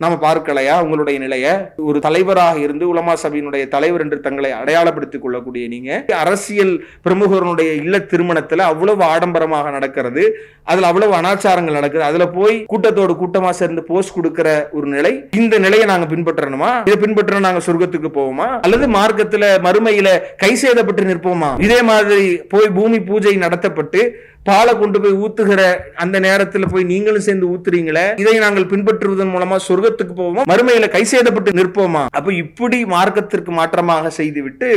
நாம பார்க்கலையா உங்களுடைய நிலைய? ஒரு தலைவராக இருந்து உலமா சபையினுடைய தலைவர் என்று தங்களை அடையாளப்படுத்திக் கொள்ளக்கூடிய நீங்க அரசியல் பிரமுகர்களுடைய இல்ல திருமணத்துல அவ்வளவு ஆடம்பரமாக நடக்கிறது, அதுல அவ்வளவு அனாச்சாரங்கள் நடக்குது, அதுல போய் கூட்டத்தோடு கூட்டமா சேர்ந்து போஸ்ட் கொடுக்கிற ஒரு நிலை. இந்த நிலையை நாங்க பின்பற்றணுமா? இதை பின்பற்ற நாங்க சொர்க்கத்துக்கு போவோமா? அல்லது மார்க்கத்துல மறுமையில கை சேதப்பட்டு நிற்போமா? இதே மாதிரி போய் பூமி பூஜை நடத்தப்பட்டு பாலை கொண்டு போய் ஊத்துகிற அந்த நேரத்தில் போய் நீங்களும் சேர்ந்து ஊத்துறீங்களே, இதை நாங்கள் பின்பற்றுவதன் மூலமா சொர்க்கத்துக்கு போவோமா, மறுமையில கை சேதப்பட்டு நிற்போமா? அப்ப இப்படி மார்க்கத்திற்கு மாற்றமாக செய்துவிட்டு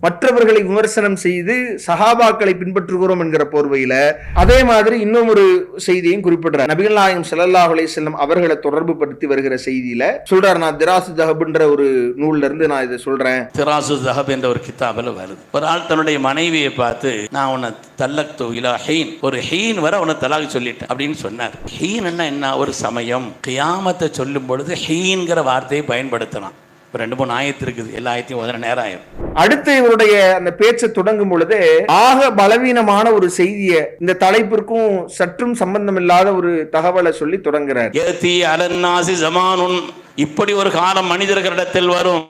மற்றவர்களை விமர்சனம் செய்து சஹாபாக்களை பின்பற்றுகிறோம் என்கிற போர்வையில அதே மாதிரி இன்னும் ஒரு செய்தியும் குறிப்பிடுறார். நபிகள் நாயகம் ஸல்லல்லாஹு அலைஹி வஸல்லம் அவர்களை தொடர்பு படுத்தி வருகிற செய்தியில சொல்றார். நான் திராசு தஹப்ன்ற ஒரு நூல்ல இருந்து நான் இதை சொல்றேன். திராசு தஹப் என்ற ஒரு கிதாபில் வருது. ஒரு ஆள் தன்னுடைய மனைவியை பார்த்து, நான் உன்னை தல்லக்து இலா ஹீன், ஒரு ஹீன் வரை அவனை தலாக் சொல்லிட்டேன் அப்படின்னு சொன்னார். ஹீன் என்ன? ஒரு சமயம் கியாமத்தை சொல்லும் பொழுது ஹீன்கிற வார்த்தையை பயன்படுத்தலாம். 2-3 ஆயத்து இருக்குது, எல்லா ஆயத்தையும் முதல்ல நேரம் ஆயிரும். அடுத்து இவருடைய அந்த பேச்சை தொடங்கும் பொழுது ஆக பலவீனமான ஒரு செய்தியை, இந்த தலைப்பிற்கும் சற்றும் சம்பந்தம் இல்லாத ஒரு தகவலை சொல்லி தொடங்குறார். இப்படி ஒரு காலம் மனிதர்களிடத்தில் வரும்,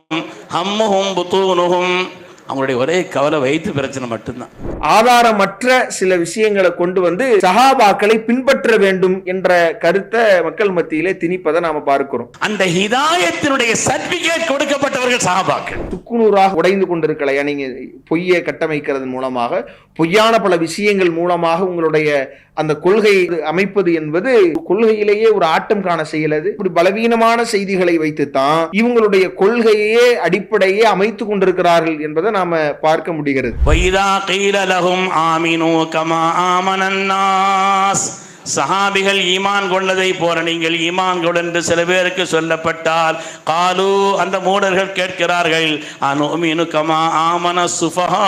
ஹம்முஹும் புத்தூனுஹும், அவங்களுடைய ஒரே கவலை வயிற்று பிரச்சனை மட்டும்தான். ஆதாரமற்ற சில விஷயங்களை கொண்டு வந்து சஹாபாக்களை பின்பற்ற வேண்டும் என்ற கருத்தை மக்கள் மத்தியிலே திணிப்பதை நாம பார்க்கிறோம். அந்த ஹிதாயத்தினுடைய சர்டிபிகேட் கொடுக்கப்பட்டவர்கள் சஹாபாக்கள். துக்குநூறாக உடைந்து கொண்டிருக்கலையா நீங்க பொய்யை கட்டமைக்கிறது மூலமாக, பொய்யான பல விஷயங்கள் மூலமாக உங்களுடைய அந்த கொள்கை அமைப்பது என்பது கொள்கையிலேயே ஒரு ஆட்டம் காண செய்யலது. இப்படி பலவீனமான செய்திகளை வைத்துத்தான் இவங்களுடைய கொள்கையே அடிப்படையே அமைத்துக் கொண்டிருக்கிறார்கள் என்பதை நாம பார்க்க முடிகிறது. சஹாபிகள் ஈமான் கொண்டதை போல நீங்கள் ஈமான் கொள் என்று சில பேருக்கு சொல்லப்பட்டால், காலு, அந்த மூடர்கள் கேட்கிறார்கள், அனுமினு கமா ஆமன சுஃபஹா.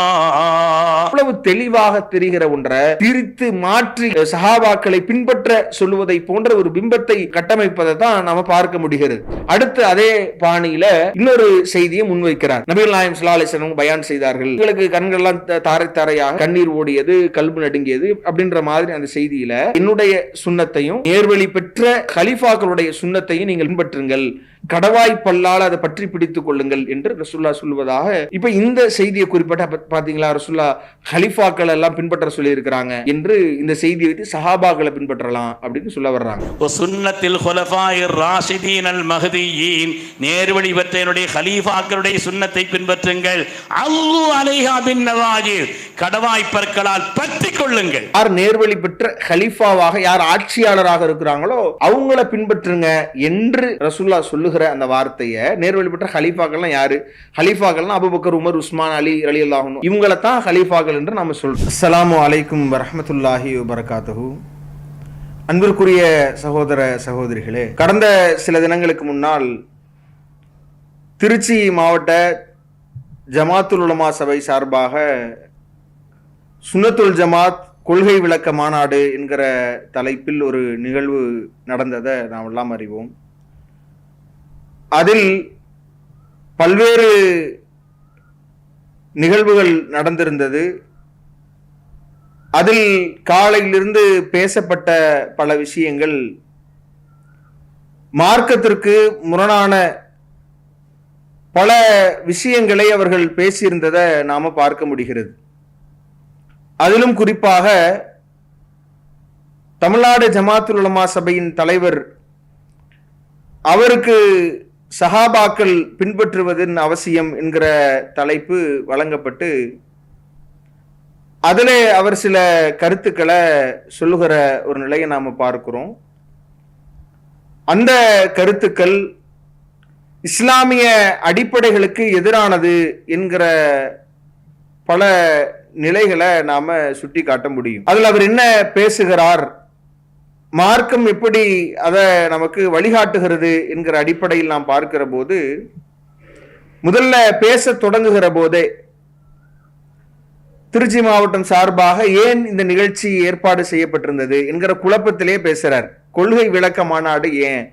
அவ்வளவு தெளிவாக தெரிகிற ஒன்றை திரித்து மாற்றி சஹாபாக்களை பின்பற்ற சொல்லுவதை போன்ற ஒரு பிம்பத்தை கட்டமைப்பதை தான் நாம பார்க்க முடிகிறது. அடுத்து அதே பாணியில இன்னொரு செய்தியை முன்வைக்கிறார். நபிகள் நாயகம் ஸல்லல்லாஹு அலைஹி வஸல்லம் பயான் செய்தார்கள். உங்களுக்கு கண்கள் எல்லாம் தாரை தாரையாக கண்ணீர் ஓடியது, கல்பு நடுங்கியது அப்படின்ற மாதிரி அந்த செய்தியில என்னுடைய சுன்னத்தையும் நேர்வழி பெற்ற கலீஃபாக்களுடைய சுன்னத்தையும் நீங்கள் பின்பற்றுங்கள், கடவாய் பல்லால் அதை பற்றி பிடித்துக் கொள்ளுங்கள் என்று ரசூலுல்லாஹ் சொல்வதாக. இப்ப இந்த செய்தியை குறிப்பிட்ட பாத்தீங்களா, ரசூலுல்லாஹ் கலீஃபாக்கள் எல்லாம் பின்பற்ற சொல்லி இருக்கிறாங்க என்று இந்த செய்தியை வைத்து சஹாபாக்களை பின்பற்றலாம் அப்படின்னு சொல்ல வர்றாங்க. சுன்னத்தில் குலஃபாயிர் ராஷிதீன் அல் மஹ்தியீன், நேர்வழி பெற்ற என்னுடைய கலீஃபாக்களுடைய சுன்னத்தை பின்பற்றுங்கள். அல்லு அலைஹா பின் நவாஜிர், கடவாய் பற்களால் பற்றி கொள்ளுங்கள். யார் நேர்வழி பெற்ற கலீஃபாவாக, யார் ஆட்சியாளராக இருக்கிறாங்களோ அவங்கள பின்பற்றுங்க என்று ரசூலுல்லாஹ் சொல்லுகிற அந்த வார்த்தையை, நேர்வழி பெற்ற ஹலீஃபாக்கள்லாம் யாரு? ஹலீஃபாக்கள்னா அபூபக்கர், உமர், உஸ்மான், அலி ரலியல்லாஹு அன்ஹு, இவங்களை தான் ஹலீஃபாக்கள் என்று நாம சொல்றோம். அஸ்ஸலாமு அலைக்கும் வரஹ்மத்துல்லாஹி வபரகாத்துஹு. அன்பிற்குரிய சகோதர சகோதரிகளே, கடந்த சில தினங்களுக்கு முன்னால் திருச்சி மாவட்ட ஜமாத்துல் உலமா சபை சார்பாக சுன்னத்துல் ஜமாத் கொள்கை விளக்க மாநாடு என்கிற தலைப்பில் ஒரு நிகழ்வு நடந்ததை நாம் எல்லாம் அறிவோம். அதில் பல்வேறு நிகழ்வுகள் நடந்திருந்தது. அதில் காலையிலிருந்து பேசப்பட்ட பல விஷயங்கள் மார்க்கத்திற்கு முரணான பல விஷயங்களை அவர்கள் பேசியிருந்ததை நாம பார்க்க முடிகிறது. அதிலும் குறிப்பாக தமிழ்நாடு ஜமாத்துல் உலமா சபையின் தலைவர் அவருக்கு சஹாபாக்கள் பின்பற்றுவதன் அவசியம் என்கிற தலைப்பு வழங்கப்பட்டு அதிலே அவர் சில கருத்துக்களை சொல்லுகிற ஒரு நிலையை நாம பார்க்கிறோம். அந்த கருத்துக்கள் இஸ்லாமிய அடிப்படைகளுக்கு எதிரானது என்கிற பல நிலைகளை நாம சுட்டி காட்ட முடியும். அதில் அவர் என்ன பேசுகிறார், மார்க்கம் எப்படி அதை நமக்கு வழிகாட்டுகிறது என்கிற அடிப்படையில் நாம் பார்க்கிற போது, முதல்ல பேச தொடங்குகிற போதே திருச்சி மாவட்டம் சார்பாக ஏன் இந்த நிகழ்ச்சி ஏற்பாடு செய்யப்பட்டிருந்தது என்கிற குழப்பத்திலே பேசுறார். கொள்கை விளக்க மாநாடு ஏன்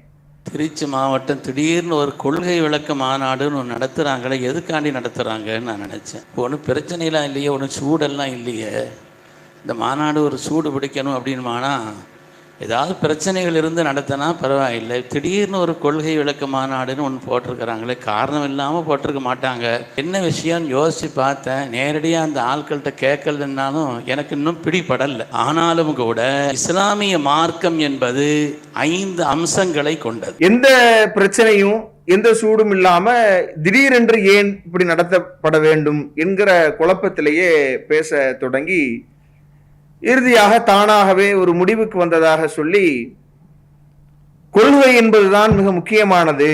திருச்சி மாவட்டம் திடீர்னு ஒரு கொள்கை விளக்க மாநாடுன்னு ஒன்று நடத்துகிறாங்களே, எதுக்காண்டி நடத்துகிறாங்கன்னு நான் நினச்சேன். ஒன்றும் பிரச்சனைலாம் இல்லையே, ஒன்றும் சூடெல்லாம் இல்லையே, இந்த மாநாடு ஒரு சூடு பிடிக்கணும் அப்படின்மானா ஏதாவது பிரச்சனைகள் இருந்து நடத்தினா பரவாயில்லை. திடீர்னு ஒரு கொள்கை விளக்க மாநாடுன்னு ஒன்று போட்டிருக்கிறாங்களே, காரணம் இல்லாமல் போட்டிருக்க மாட்டாங்க. என்ன விஷயம்னு யோசித்து பார்த்தேன். நேரடியாக அந்த ஆட்கள்கிட்ட கேட்கலன்னாலும் எனக்கு இன்னும் பிடிபடலை. ஆனாலும் கூட இஸ்லாமிய மார்க்கம் என்பது 5 அம்சங்களை கொண்டது. எந்த பிரச்சனையும் எந்த சூடும் இல்லாம திடீரென்று ஏன் இப்படி நடத்தப்பட வேண்டும் என்கிற குழப்பத்திலேயே பேச தொடங்கி இறுதியாக தானாகவே ஒரு முடிவுக்கு வந்ததாக சொல்லி, கொள்கை என்பதுதான் மிக முக்கியமானது,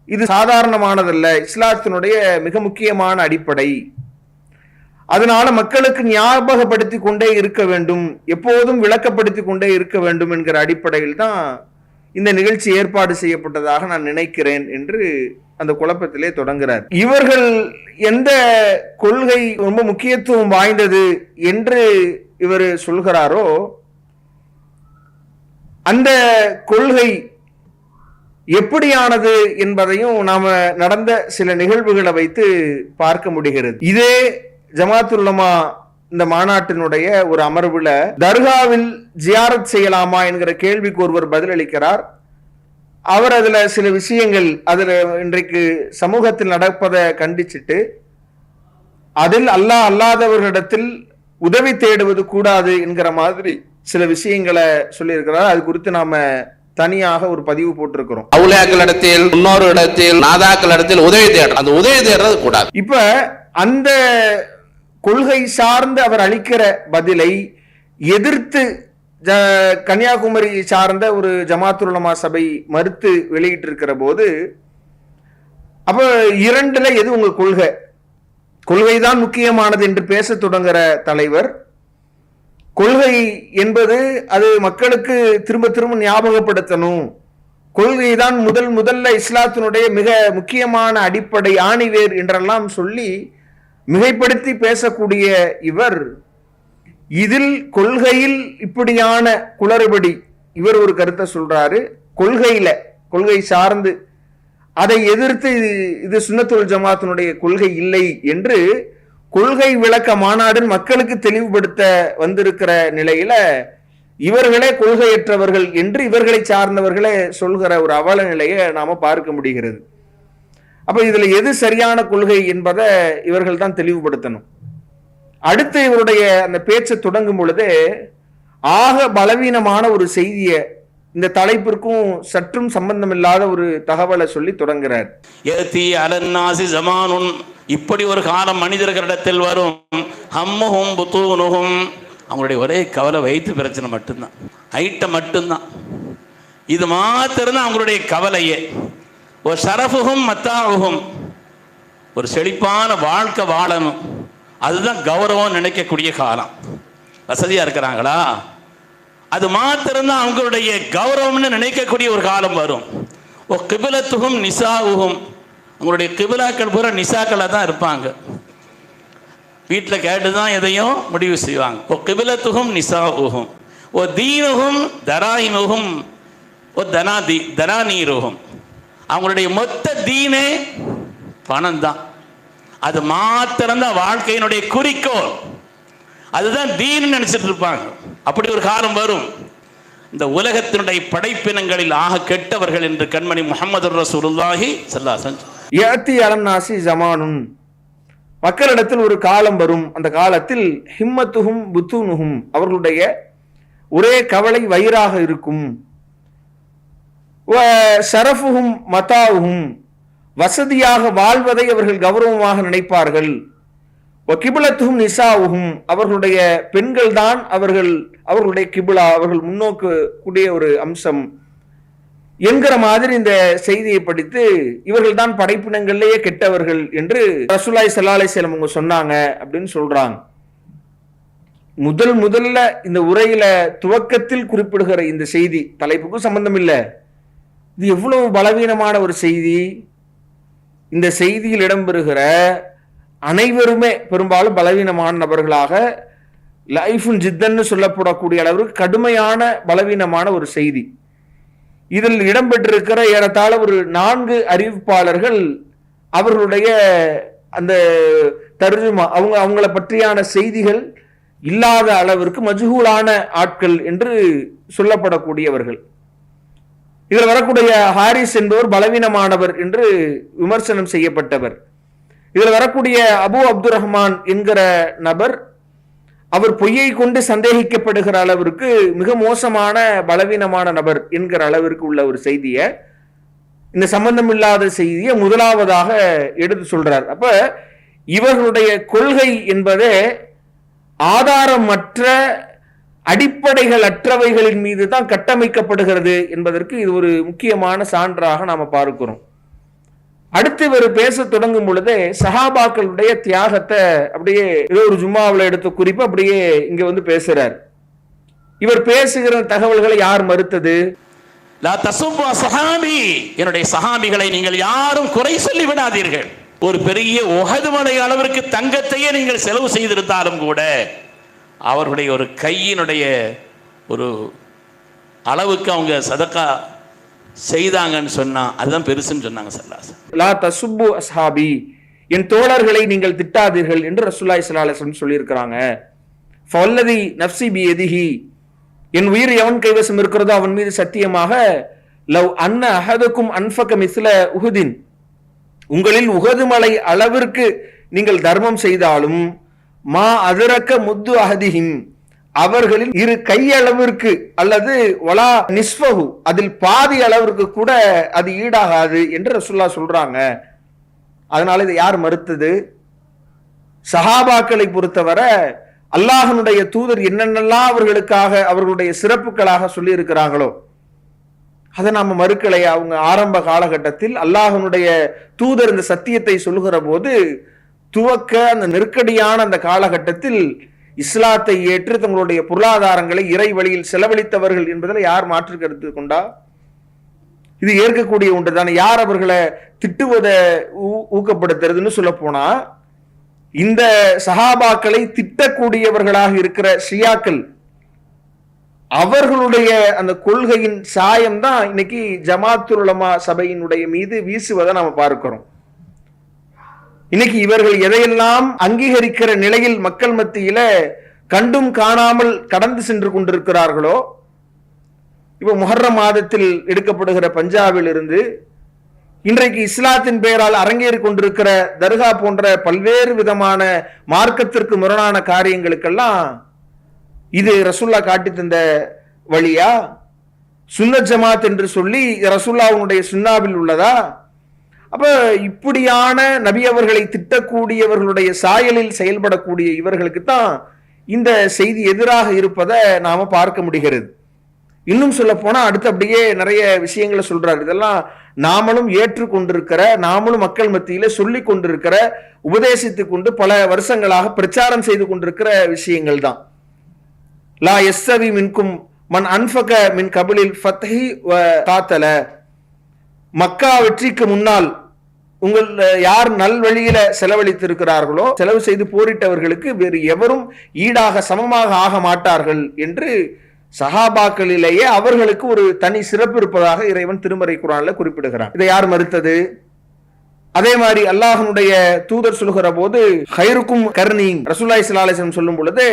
இது சாதாரணமானதல்ல, இஸ்லாத்தினுடைய மிக முக்கியமான அடிப்படை, அதனால மக்களுக்கு ஞாபகப்படுத்தி கொண்டே இருக்க வேண்டும், எப்போதும் விளக்கப்படுத்தி கொண்டே இருக்க வேண்டும் என்கிற அடிப்படையில் தான் இந்த நிகழ்ச்சி ஏற்பாடு செய்யப்பட்டதாக நான் நினைக்கிறேன் என்று அந்த குழப்பத்திலே தொடங்குகிறார். இவர்கள் எந்த கொள்கை ரொம்ப முக்கியத்துவம் வாய்ந்தது என்று இவர் சொல்கிறாரோ அந்த கொள்கை எப்படியானது என்பதையும் நாம நடந்த சில நிகழ்வுகளை வைத்து பார்க்க முடிகிறது. இதே ஜமாத்துல் உலமா இந்த மாநாட்டினுடைய ஒரு அமர்வுல தர்காவில் ஜியாரத் செய்யலாமா என்கிற கேள்விக்கு ஒருவர் பதிலளிக்கிறார். அவர் அதுல சில விஷயங்கள் அதுல இன்றைக்கு சமூகத்தில் நடப்பதை கண்டிச்சிட்டு அதில் அல்லாஹ் அல்லாதவர்களிடத்தில் உதவி தேடுவது கூடாது என்கிற மாதிரி சில விஷயங்களை சொல்லியிருக்கிறார். அது குறித்து நாம தனியாக ஒரு பதிவு போட்டிருக்கிறோம். அவுலியாக்கள் இடத்தில், இன்னொரு இடத்தில், நாதாக்கள் இடத்தில் உதவி தேடுறது, அந்த உதவி தேடுறது கூடாது. இப்ப அந்த கொள்கை சார்ந்து அவர் அளிக்கிற பதிலை எதிர்த்து கன்னியாகுமரி சார்ந்த ஒரு ஜமாத்துல் உலமா சபை மறுத்து வெளியிட்டு இருக்கிற போது, அப்ப 2ல எது உங்க கொள்கை? கொள்கைதான் முக்கியமானது என்று பேச தொடங்குற தலைவர், கொள்கை என்பது அது மக்களுக்கு திரும்ப திரும்ப ஞாபகப்படுத்தணும், கொள்கைதான் முதல்ல இஸ்லாத்தினுடைய மிக முக்கியமான அடிப்படை ஆணிவேர் என்றெல்லாம் சொல்லி மிகைப்படுத்தி பேசக்கூடிய இவர், இதில் கொள்கையில் இப்படியான குளறுபடி, இவர் ஒரு கருத்தை சொல்றாரு, கொள்கை சார்ந்து அதை எதிர்த்து இது சுன்னத்துல் ஜமாத்தினுடைய கொள்கை இல்லை என்று கொள்கை விளக்க மாநாடு மக்களுக்கு தெளிவுபடுத்த வந்திருக்கிற நிலையில இவர்களே கொள்கையற்றவர்கள் என்று இவர்களை சார்ந்தவர்களே சொல்கிற ஒரு அவல நிலையை நாம பார்க்க முடிகிறது. அப்ப இதுல எது சரியான கொள்கை என்பதை இவர்கள் தான் தெளிவுபடுத்தணும். அடுத்து இவருடைய அந்த பேச்சை தொடங்கும் பொழுது ஆக பலவீனமான ஒரு செய்தியை, இந்த தலைப்பிற்கும் சற்றும் சம்பந்தம் இல்லாத ஒரு தகவலை சொல்லி தொடங்குறார். இப்படி ஒரு காலம் மனிதர்களிடத்தில் வரும், ஹம்முஹும் புத்தூனுஹும், அவங்களுடைய ஒரே கவலை வயிற்று பிரச்சனை மட்டும்தான், ஐட்டம் மட்டும்தான், இது மாத்திரம் அவங்களுடைய கவலையே. ஒரு ஷரஃபுகும் மத்தாவுகும், ஒரு செழிப்பான வாழ்க்கை வாழணும், அதுதான் கௌரவம் நினைக்கக்கூடிய காலம். வசதியா இருக்கிறாங்களா, அது மாத்திரம்தான் அவங்களுடைய கௌரவம்னு நினைக்கக்கூடிய ஒரு காலம் வரும். ஓ கிபிலத்துகும் நிசாவுகும், அவங்களுடைய கிபிலாக்கள் பூரா நிசாக்களாக தான் இருப்பாங்க, வீட்டில் கேட்டு தான் எதையும் முடிவு செய்வாங்க. ஓ கிபிலத்துகும் நிசாவுகும், ஓ தீனுகும் தராயினுகும், ஓ தனாநீருகும், அவங்களுடைய மொத்த தீனே பணம் தான், அது மாத்திரம்தான் வாழ்க்கையினுடைய குறிக்கோள், அதுதான் தீன் நினைச்சிட்டு இருப்பாங்க. அப்படி ஒரு காலம் வரும். இந்த உலகத்தினுடைய படைப்பினங்களில் ஆக கெட்டவர்கள் என்று கண்மணி முஹம்மது ரசூலுல்லாஹி ஸல்லல்லாஹு அலைஹி வஸல்லம், யஅதி அலன்னாசி ஜமானுன், மக்களிடத்தில் ஒரு காலம் வரும், அந்த காலத்தில் ஹிம்மத்துஹும் புத்தூனுஹும், அவர்களுடைய ஒரே கவலை வயிறாக இருக்கும், ஷரஃபுஹும் மதாவுஹும், வசதியாக வாழ்வதை அவர்கள் கௌரவமாக நினைப்பார்கள், கிபிலத்துஹும் நிசாவுஹும், அவர்களுடைய பெண்கள் தான் அவர்களுடைய கிபிலா, அவர்கள் முன்னோக்கு கூடிய ஒரு அம்சம் என்கிற மாதிரி இந்த செய்தியை படித்து இவர்கள் தான் படைப்பினங்களிலேயே கெட்டவர்கள் என்று ரசூலுல்லாஹி ஸல்லல்லாஹு அலைஹி வஸல்லம் அவங்க சொன்னாங்க அப்படின்னு சொல்றாங்க. முதல்ல இந்த உரையில துவக்கத்தில் குறிப்பிடுகிற இந்த செய்தி தலைப்புக்கும் சம்பந்தம் இல்லை. இது எவ்வளவு பலவீனமான ஒரு செய்தி. இந்த செய்தியில் இடம்பெறுகிற அனைவருமே பெரும்பாலும் பலவீனமான நபர்களாக, லைஃபுன் ஜித்தன்னு சொல்லப்படக்கூடிய அளவிற்கு கடுமையான பலவீனமான ஒரு செய்தி. இதில் இடம்பெற்றிருக்கிற ஏறத்தாழ ஒரு 4 அறிவிப்பாளர்கள் அவர்களுடைய அந்த தர்ஜுமா, அவங்கள பற்றியான செய்திகள் இல்லாத அளவிற்கு மஜ்ஹூலான ஆட்கள் என்று சொல்லப்படக்கூடியவர்கள். இதில் வரக்கூடிய ஹாரிஸ் என்பவர் பலவீனமானவர் என்று விமர்சனம் செய்யப்பட்டவர். இதில் வரக்கூடிய அபு அப்துல் ரஹ்மான் என்கிற நபர், அவர் பொய்யை கொண்டு சந்தேகிக்கப்படுகிற அளவிற்கு மிக மோசமான பலவீனமான நபர் என்கிற அளவிற்கு உள்ள ஒரு செய்தியை, இந்த சம்பந்தம் இல்லாத செய்தியை முதலாவதாக எடுத்து சொல்றார். அப்ப இவர்களுடைய கொள்கை என்பதே ஆதாரமற்ற அடிப்படைகள் அற்றவைகளின் மீது தான் கட்டமைக்கப்படுகிறது என்பதற்கு இது ஒரு முக்கியமான சான்றாக நாம பார்க்கிறோம். அடுத்து இவர் பேச தொடங்கும் பொழுதே சஹாபாக்களுடைய தியாகத்தை அப்படியே ஏதோ ஒரு ஜும்மாவில் எடுத்த குறிப்பு அப்படியே இங்க வந்து பேசுறார். இவர் பேசுகிற தகவல்களை யார் மறுத்தது? லா தசுப்பு அஸ்ஹாபி, என்னுடைய சஹாபிகளை நீங்கள் யாரும் குறை சொல்லி விடாதீர்கள். ஒரு பெரிய உஹது மலை அளவிற்கு தங்கத்தையே நீங்கள் செலவு செய்திருந்தாலும் கூட அவருடைய ஒரு கையினுடைய ஒரு அளவுக்கு அவங்க சதக்கா செய்தாங்கன்னு சொன்னா அதுதான் பெருசுன்னு சொன்னாங்க. ஸல்லல்லாஹு லா தசுப்பு அஸ்ஹாபி, என் தோழர்களை நீங்கள் திட்டாதீர்கள் என்று ரசூலுல்லாஹி ஸல்லல்லாஹு அலைஹி வஸல்லம் சொல்லியிருக்கிறாங்க. ஃபவல்லதி நஃப்ஸி பியதிஹி, என் உயிர் எவன் கைவசம் இருக்கிறதோ அவன் மீது சத்தியமாக, லவ் அன்ன அஹதுக்கும் அன்ஃபக மிஸ்ல உஹுதின், உங்களில் உஹது மலை அளவிற்கு நீங்கள் தர்மம் செய்தாலும், மா அதிரக்க முத்து அஹதிஹிம், அவர்களில் இரு கையளவிற்கு அல்லது வலா நிஸ்ஃபஹு, அதில் பாதி அளவிற்கு கூட அது ஈடாகாது என்று ரசூலுல்லாஹ் சொல்றாங்க. அதனால இதை யார் மறுத்தது? சஹாபாக்களை பொறுத்தவரை அல்லாஹ்வுடைய தூதர் என்னென்னலாம் அவர்களுக்காக அவர்களுடைய சிறப்புகளாக சொல்லி இருக்கிறாங்களோ அதை நாம மறுக்கலை. அவங்க ஆரம்ப காலகட்டத்தில் அல்லாஹ்வுடைய தூதர் இந்த சத்தியத்தை சொல்லுகிற போது துவக்க அந்த நெருக்கடியான அந்த காலகட்டத்தில் இஸ்லாத்தை ஏற்று தங்களுடைய பொருளாதாரங்களை இறை வழியில் செலவழித்தவர்கள் என்பதில் யார் மாற்று கருத்து கொண்டா? இது ஏற்கக்கூடிய ஒன்று தானே. யார் அவர்களை திட்டுவதை ஊக்கப்படுத்துறதுன்னு சொல்ல போனா, இந்த சஹாபாக்களை திட்டக்கூடியவர்களாக இருக்கிற ஷியாக்கள், அவர்களுடைய அந்த கொள்கையின் சாயம் தான் இன்னைக்கு ஜமாத்துல் உலமா சபையினுடைய மீது வீசுவதை நாம பார்க்கிறோம். இன்னைக்கு இவர்கள் எதையெல்லாம் அங்கீகரிக்கிற நிலையில் மக்கள் மத்தியில கண்டும் காணாமல் கடந்து சென்று கொண்டிருக்கிறார்களோ, இப்ப முஹர்ரம் மாதத்தில் எடுக்கப்படுகிற பஞ்சாபில் இருந்து இன்றைக்கு இஸ்லாத்தின் பெயரால் அரங்கேறி கொண்டிருக்கிற தர்கா போன்ற பல்வேறு விதமான மார்க்கத்திற்கு முரணான காரியங்களுக்கெல்லாம் இது ரசூல்லா காட்டி தந்த வழியா? சுன்னத் ஜமாத் என்று சொல்லி ரசூல்லாவுடைய சுன்னாவில் உள்ளதா? அப்ப இப்படியான நபி அவர்களை திட்டக்கூடியவர்களுடைய சாயலில் செயல்படக்கூடிய இவர்களுக்கு தான் இந்த செய்தி எதிராக இருப்பதை நாம பார்க்க முடிகிறது. இன்னும் சொல்ல போனா அடுத்து அப்படியே நிறைய விஷயங்களை சொல்றாரு. இதெல்லாம் நாமளும் ஏற்றுக்கொண்டிருக்கிற, நாமளும் மக்கள் மத்தியில சொல்லி கொண்டிருக்கிற, உபதேசித்துக் கொண்டு பல வருஷங்களாக பிரச்சாரம் செய்து கொண்டிருக்கிற விஷயங்கள் தான். லா யஸ்ஸவி மின்கும் மன் அன்ஃபக மின் கபிலில் ஃபத்ஹி வ காத்தல, மக்கா வெற்றிக்கு முன்னால் உங்கள் யார் நல்வழியில செலவழித்திருக்கிறார்களோ, செலவு செய்து போரிட்டவர்களுக்கு வேறு எவரும் ஈடாக சமமாக ஆக மாட்டார்கள் என்று சஹாபாக்களிலேயே அவர்களுக்கு ஒரு தனி சிறப்பு இருப்பதாக இறைவன் திருமறை குர்ஆன்ல குறிப்பிடுகிறார். இதை யார் மறுத்தது? அதே மாதிரி அல்லாஹ்வுடைய தூதர் சொல்லுகிற போது ஹைருக்கும் கர்னி, ரசூலுல்லாஹி ஸல்லல்லாஹு அலைஹி வஸல்லம் சொல்லும் பொழுது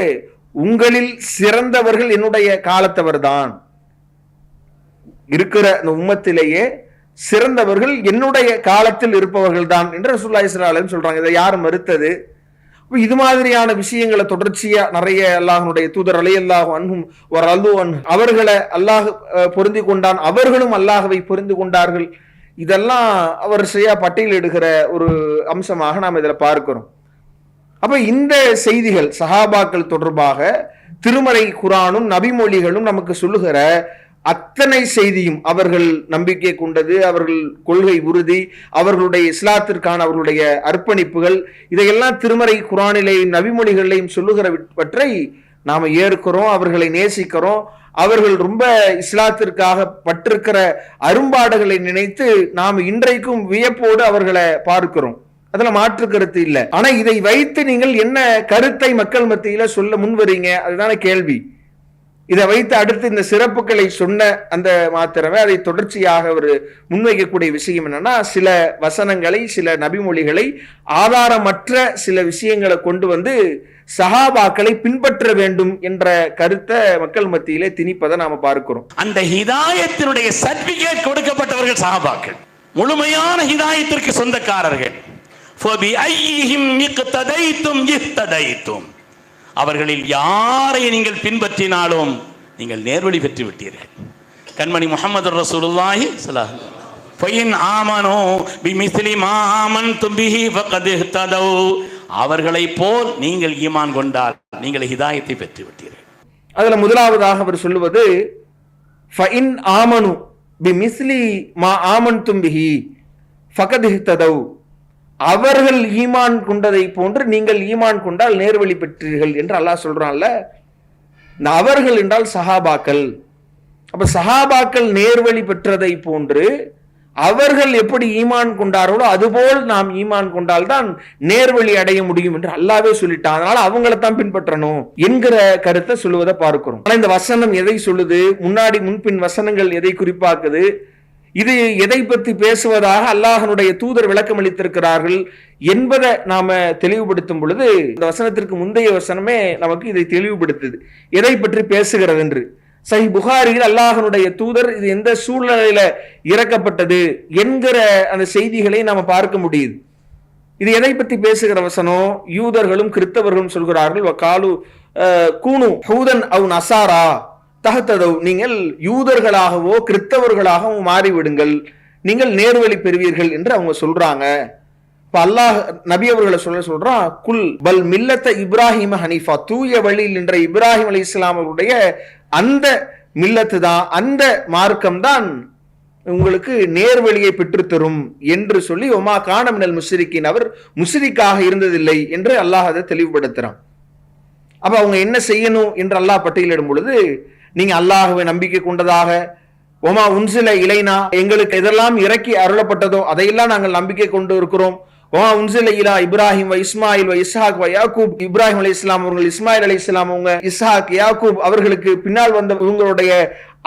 உங்களில் சிறந்தவர்கள் என்னுடைய காலத்தவர் தான், இருக்கிற இந்த உம்மத்திலேயே சிறந்தவர்கள் என்னுடைய காலத்தில் இருப்பவர்கள் தான் என்று ரசூலுல்லாஹி ஸல்லல்லாஹு அலைஹி வஸல்லம் சொல்றாங்க. இதை யார் மறுத்தது? இது மாதிரியான விஷயங்களை தொடர்ச்சியா நிறைய அல்லாஹ்வுடைய தூதர் ரலியல்லாஹு அன்ஹும் வ ரது அன்ஹு, அவர்களை அல்லாஹ் பொருந்தி கொண்டான், அவர்களும் அல்லாஹ்வை பொருந்தி கொண்டார்கள். இதெல்லாம் அவர் சரியா பட்டியலிடுகிற ஒரு அம்சமாக நாம் இதில் பார்க்கிறோம். அப்ப இந்த செய்திகள் சஹாபாக்கள் தொடர்பாக திருமறை குர்ஆனும் நபிமொழிகளும் நமக்கு சொல்லுகிற அத்தனை செய்தியும் அவர்கள் நம்பிக்கை கொண்டது, அவர்கள் கொள்கை உறுதி, அவர்களுடைய இஸ்லாத்திற்கான அவர்களுடைய அர்ப்பணிப்புகள், இதையெல்லாம் திருமறை குர்ஆனிலேயும் நபிமொழிகளிலேயும் சொல்லுகிறவற்றை நாம ஏற்கிறோம், அவர்களை நேசிக்கிறோம். அவர்கள் ரொம்ப இஸ்லாத்திற்காக பட்டிருக்கிற அரும்பாடுகளை நினைத்து நாம் இன்றைக்கும் வியப்போடு அவர்களை பார்க்கிறோம். அதுல மாற்று கருத்து இல்லை. ஆனா இதை வைத்து நீங்கள் என்ன கருத்தை மக்கள் மத்தியில சொல்ல முன்வரீங்க? அதுதான கேள்வி. இதை வைத்து அடுத்து இந்த சிறப்புகளை சொன்ன அந்த மாத்திரமே அதை தொடர்ச்சியாக ஒரு முன்வைக்கக்கூடிய விஷயம் என்னன்னா, சில வசனங்களை, சில நபிமொழிகளை, ஆதாரமற்ற சில விஷயங்களை கொண்டு வந்து சஹாபாக்களை பின்பற்ற வேண்டும் என்ற கருத்தை மக்கள் மத்தியிலே திணிப்பதை நாம பார்க்கிறோம். அந்த ஹிதாயத்தினுடைய சர்டிபிகேட் கொடுக்கப்பட்டவர்கள் சஹாபாக்கள், முழுமையான ஹிதாயத்திற்கு சொந்தக்காரர்கள். அவர்களில் யாரை நீங்கள் பின்பற்றினாலும் நீங்கள் நேர்வழி பெற்று விட்டீர்கள். கண்மணி முஹம்மது ரசூலுல்லாஹி ஸல்லல்லாஹு அலைஹி வஸல்லம் ஃபைன் ஆமனூ பிமிஸ்லி மா ஆமன்தும் பிஹி ஃபகத் இஹ்ததௌ, அவர்களை போல் நீங்கள் ஈமான் கொண்டால் நீங்கள் ஹிதாயத்தை பெற்று விட்டீர்கள். அதுல முதலாவதாக அவர் சொல்லுவது ஃபைன் ஆமனு பிமிஸ்லி மா ஆமன்தும் பிஹி ஃபகத் இஹ்ததௌ, அவர்கள் ஈமான் கொண்டதை போன்று நீங்கள் ஈமான் கொண்டால் நேர்வழி பெற்றீர்கள் என்று அல்லாஹ் சொல்றான்ல. அவர்கள் என்றால் சஹாபாக்கள். அப்ப சஹாபாக்கள் நேர்வழி பெற்றதை போன்று அவர்கள் எப்படி ஈமான் கொண்டார்களோ அதுபோல் நாம் ஈமான் கொண்டால்தான் நேர்வழி அடைய முடியும் என்று அல்லாஹ்வே சொல்லிட்டான். அதனால அவங்களைத்தான் பின்பற்றணும் என்கிற கருத்தை சொல்லுவதை பார்க்கிறோம். ஆனா இந்த வசனம் எதை சொல்லுது, முன்னாடி முன்பின் வசனங்கள் எதை குறிப்பாக்குது, இது எதை பற்றி பேசுவதாக அல்லாஹ்வுடைய தூதர் விளக்கம் அளித்திருக்கிறார்கள் என்பதை நாம தெளிவுபடுத்தும் பொழுது இந்த வசனத்திற்கு முந்தைய வசனமே நமக்கு இதை தெளிவுபடுத்துது, எதை பற்றி பேசுகிறது என்று. சஹீஹ் புகாரியில் அல்லாஹ்வுடைய தூதர் இது எந்த சூழ்நிலையில இறக்கப்பட்டது என்கிற அந்த செய்திகளை நாம பார்க்க முடியுது. இது எதை பற்றி பேசுகிற வசனம், யூதர்களும் கிறிஸ்தவர்களும் சொல்கிறார்கள் வகாலு கூனு ஹூதன் அவ் நசாரா தஹ்ததௌ, நீங்கள் யூதர்களாகவோ கிறிஸ்தவர்களாகவோ மாறிவிடுங்கள், நீங்கள் நேர்வழி பெறுவீர்கள் என்று அவங்க சொல்றாங்க. இப்ப அல்லாஹ் நபி அவர்களை சொல்றான், குல் பல் மில்லத்த இப்ராஹிம் ஹனீஃபா, தூய வழியில் நின்ற இப்ராஹிம் அலைஹிஸ்ஸலாம் அவருடைய அந்த மில்லத்து தான், அந்த மார்க்கம் தான் உங்களுக்கு நேர்வழியை பெற்றுத்தரும் என்று சொல்லி ஒமா கான மினல் முஸ்ரிக்கின், அவர் முஸ்ரிக்காக இருந்ததில்லை என்று அல்லாஹ் அதை தெளிவுபடுத்துறான். அப்ப அவங்க என்ன செய்யணும் என்று அல்லாஹ் பட்டியலிடும் பொழுது, நீங்க அல்லாஹ்வை நம்பிக்கை கொண்டதாக, ஒமா உன்சில இலைனா, எங்களுக்கு எதெல்லாம் இறக்கி அருளப்பட்டதோ அதையெல்லாம் நாங்கள் நம்பிக்கை கொண்டு இருக்கிறோம். ஒமா உன்சில இலா இப்ராஹிம் வ இஸ்மாயில் வ இஸ்ஹாக் வ யாக்கூப், இப்ராஹிம் அலைஹிஸ்ஸலாம் அவர்கள், இஸ்மாயில் அலைஹிஸ்ஸலாம் அவங்க, இஸ்ஹாக் யாக்கூப் அவர்களுக்கு பின்னால் வந்த இவங்களுடைய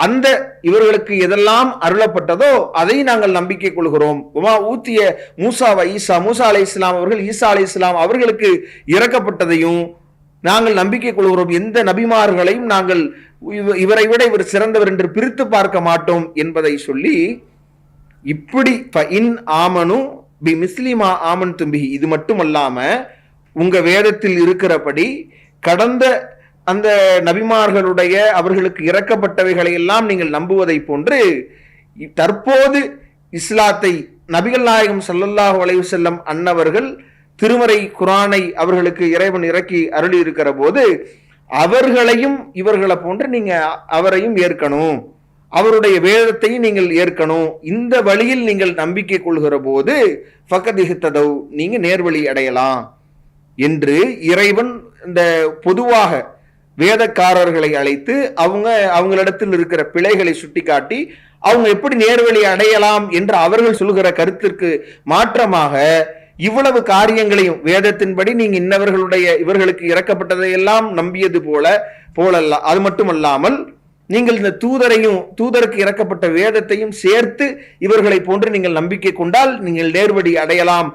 அந்த இவர்களுக்கு எதெல்லாம் அருளப்பட்டதோ அதை நாங்கள் நம்பிக்கை கொள்கிறோம். உமா ஊத்திய மூசா வ ஈசா, மூசா அலைஹிஸ்ஸலாம் அவர்கள், ஈசா அலைஹிஸ்ஸலாம் அவர்களுக்கு இறக்கப்பட்டதையும் நாங்கள் நம்பிக்கை கொள்கிறோம். எந்த நபிமார்களையும் நாங்கள் இவரை விட இவர் சிறந்தவர் என்று பிரித்து பார்க்க மாட்டோம் என்பதை சொல்லி, இப்படி இன் ஆமனு பி மிஸ்லிமா ஆமன் தும்பி, இது மட்டுமல்லாம உங்க வேதத்தில் இருக்கிறபடி கடந்த அந்த நபிமார்களுடைய அவர்களுக்கு இறக்கப்பட்டவைகளை எல்லாம் நீங்கள் நம்புவதை போன்று தற்போது இஸ்லாத்தை நபிகள் நாயகம் ஸல்லல்லாஹு அலைஹி வஸல்லம் அன்னவர்கள் திருமறை குர்ஆனை அவர்களுக்கு இறைவன் இறக்கி அருளி இருக்கிற போது அவர்களையும் இவர்களை போன்று நீங்க அவரையும் ஏற்கணும், அவருடைய வேதத்தையும் நீங்கள் ஏற்கணும். இந்த வழியில் நீங்கள் நம்பிக்கை கொள்கிற போது ஃபகத் இஹ்ததௌ, நீங்க நேர்வழி அடையலாம் என்று இறைவன் இந்த பொதுவாக வேதக்காரர்களை அழைத்து அவங்களிடத்தில் இருக்கிற பிழைகளை சுட்டிக்காட்டி அவங்க எப்படி நேர்வழி அடையலாம் என்று அவர்கள் சொல்கிற கருத்திற்கு மாற்றமாக இவ்வளவு காரியங்களையும் வேதத்தின்படி நீங்க இன்னவர்களுடைய இவர்களுக்கு இறக்கப்பட்டதையெல்லாம் நம்பியது போலல்ல, அது மட்டுமல்லாமல் நீங்கள் இந்த தூதருக்கு இறக்கப்பட்ட வேதத்தையும் சேர்த்து இவர்களை போன்று நீங்கள் நம்பிக்கை கொண்டால் நீங்கள் நேர்வழி அடையலாம்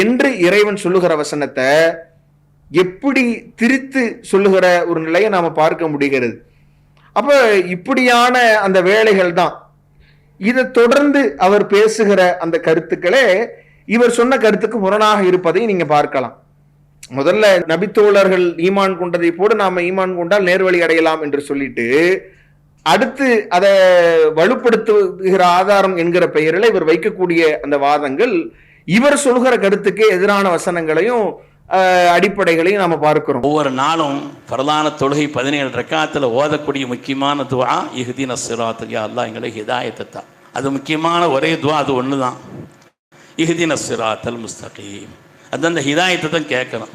என்று இறைவன் சொல்லுகிற வசனத்தை எப்படி திரித்து சொல்லுகிற ஒரு நிலையை நாம பார்க்க முடிகிறது. அப்ப இப்படியான அந்த வேலைகள் தான். இதை தொடர்ந்து அவர் பேசுகிற அந்த கருத்துக்களே இவர் சொன்ன கருத்துக்கு முரணாக இருப்பதை நீங்க பார்க்கலாம். முதல்ல நபித்தோழர்கள் ஈமான் கொண்டதை போல நாம ஈமான் கொண்டால் நேர்வழி அடையலாம் என்று சொல்லிட்டு, அடுத்து அதை வலுப்படுத்துகிற ஆதாரம் என்கிற பெயரில் இவர் வைக்கக்கூடிய அந்த வாதங்கள் இவர் சொல்கிற கருத்துக்கு எதிரான வசனங்களையும் அடிப்படைகளையும் நாம பார்க்கிறோம். ஒவ்வொரு நாளும் பிரதான தொழுகை 17 ரக்காத்துல ஓதக்கூடிய முக்கியமான துஆ இஹ்தின ஸிராத், யா அல்லாஹ் எங்களை ஹிதாயத்தை தா. அது முக்கியமான ஒரே துஆ, அது ஒண்ணுதான், இஹ்தின ஸிராத்தல் முஸ்தகீம். அது அந்த ஹிதாயத்தை தான் கேட்கணும்.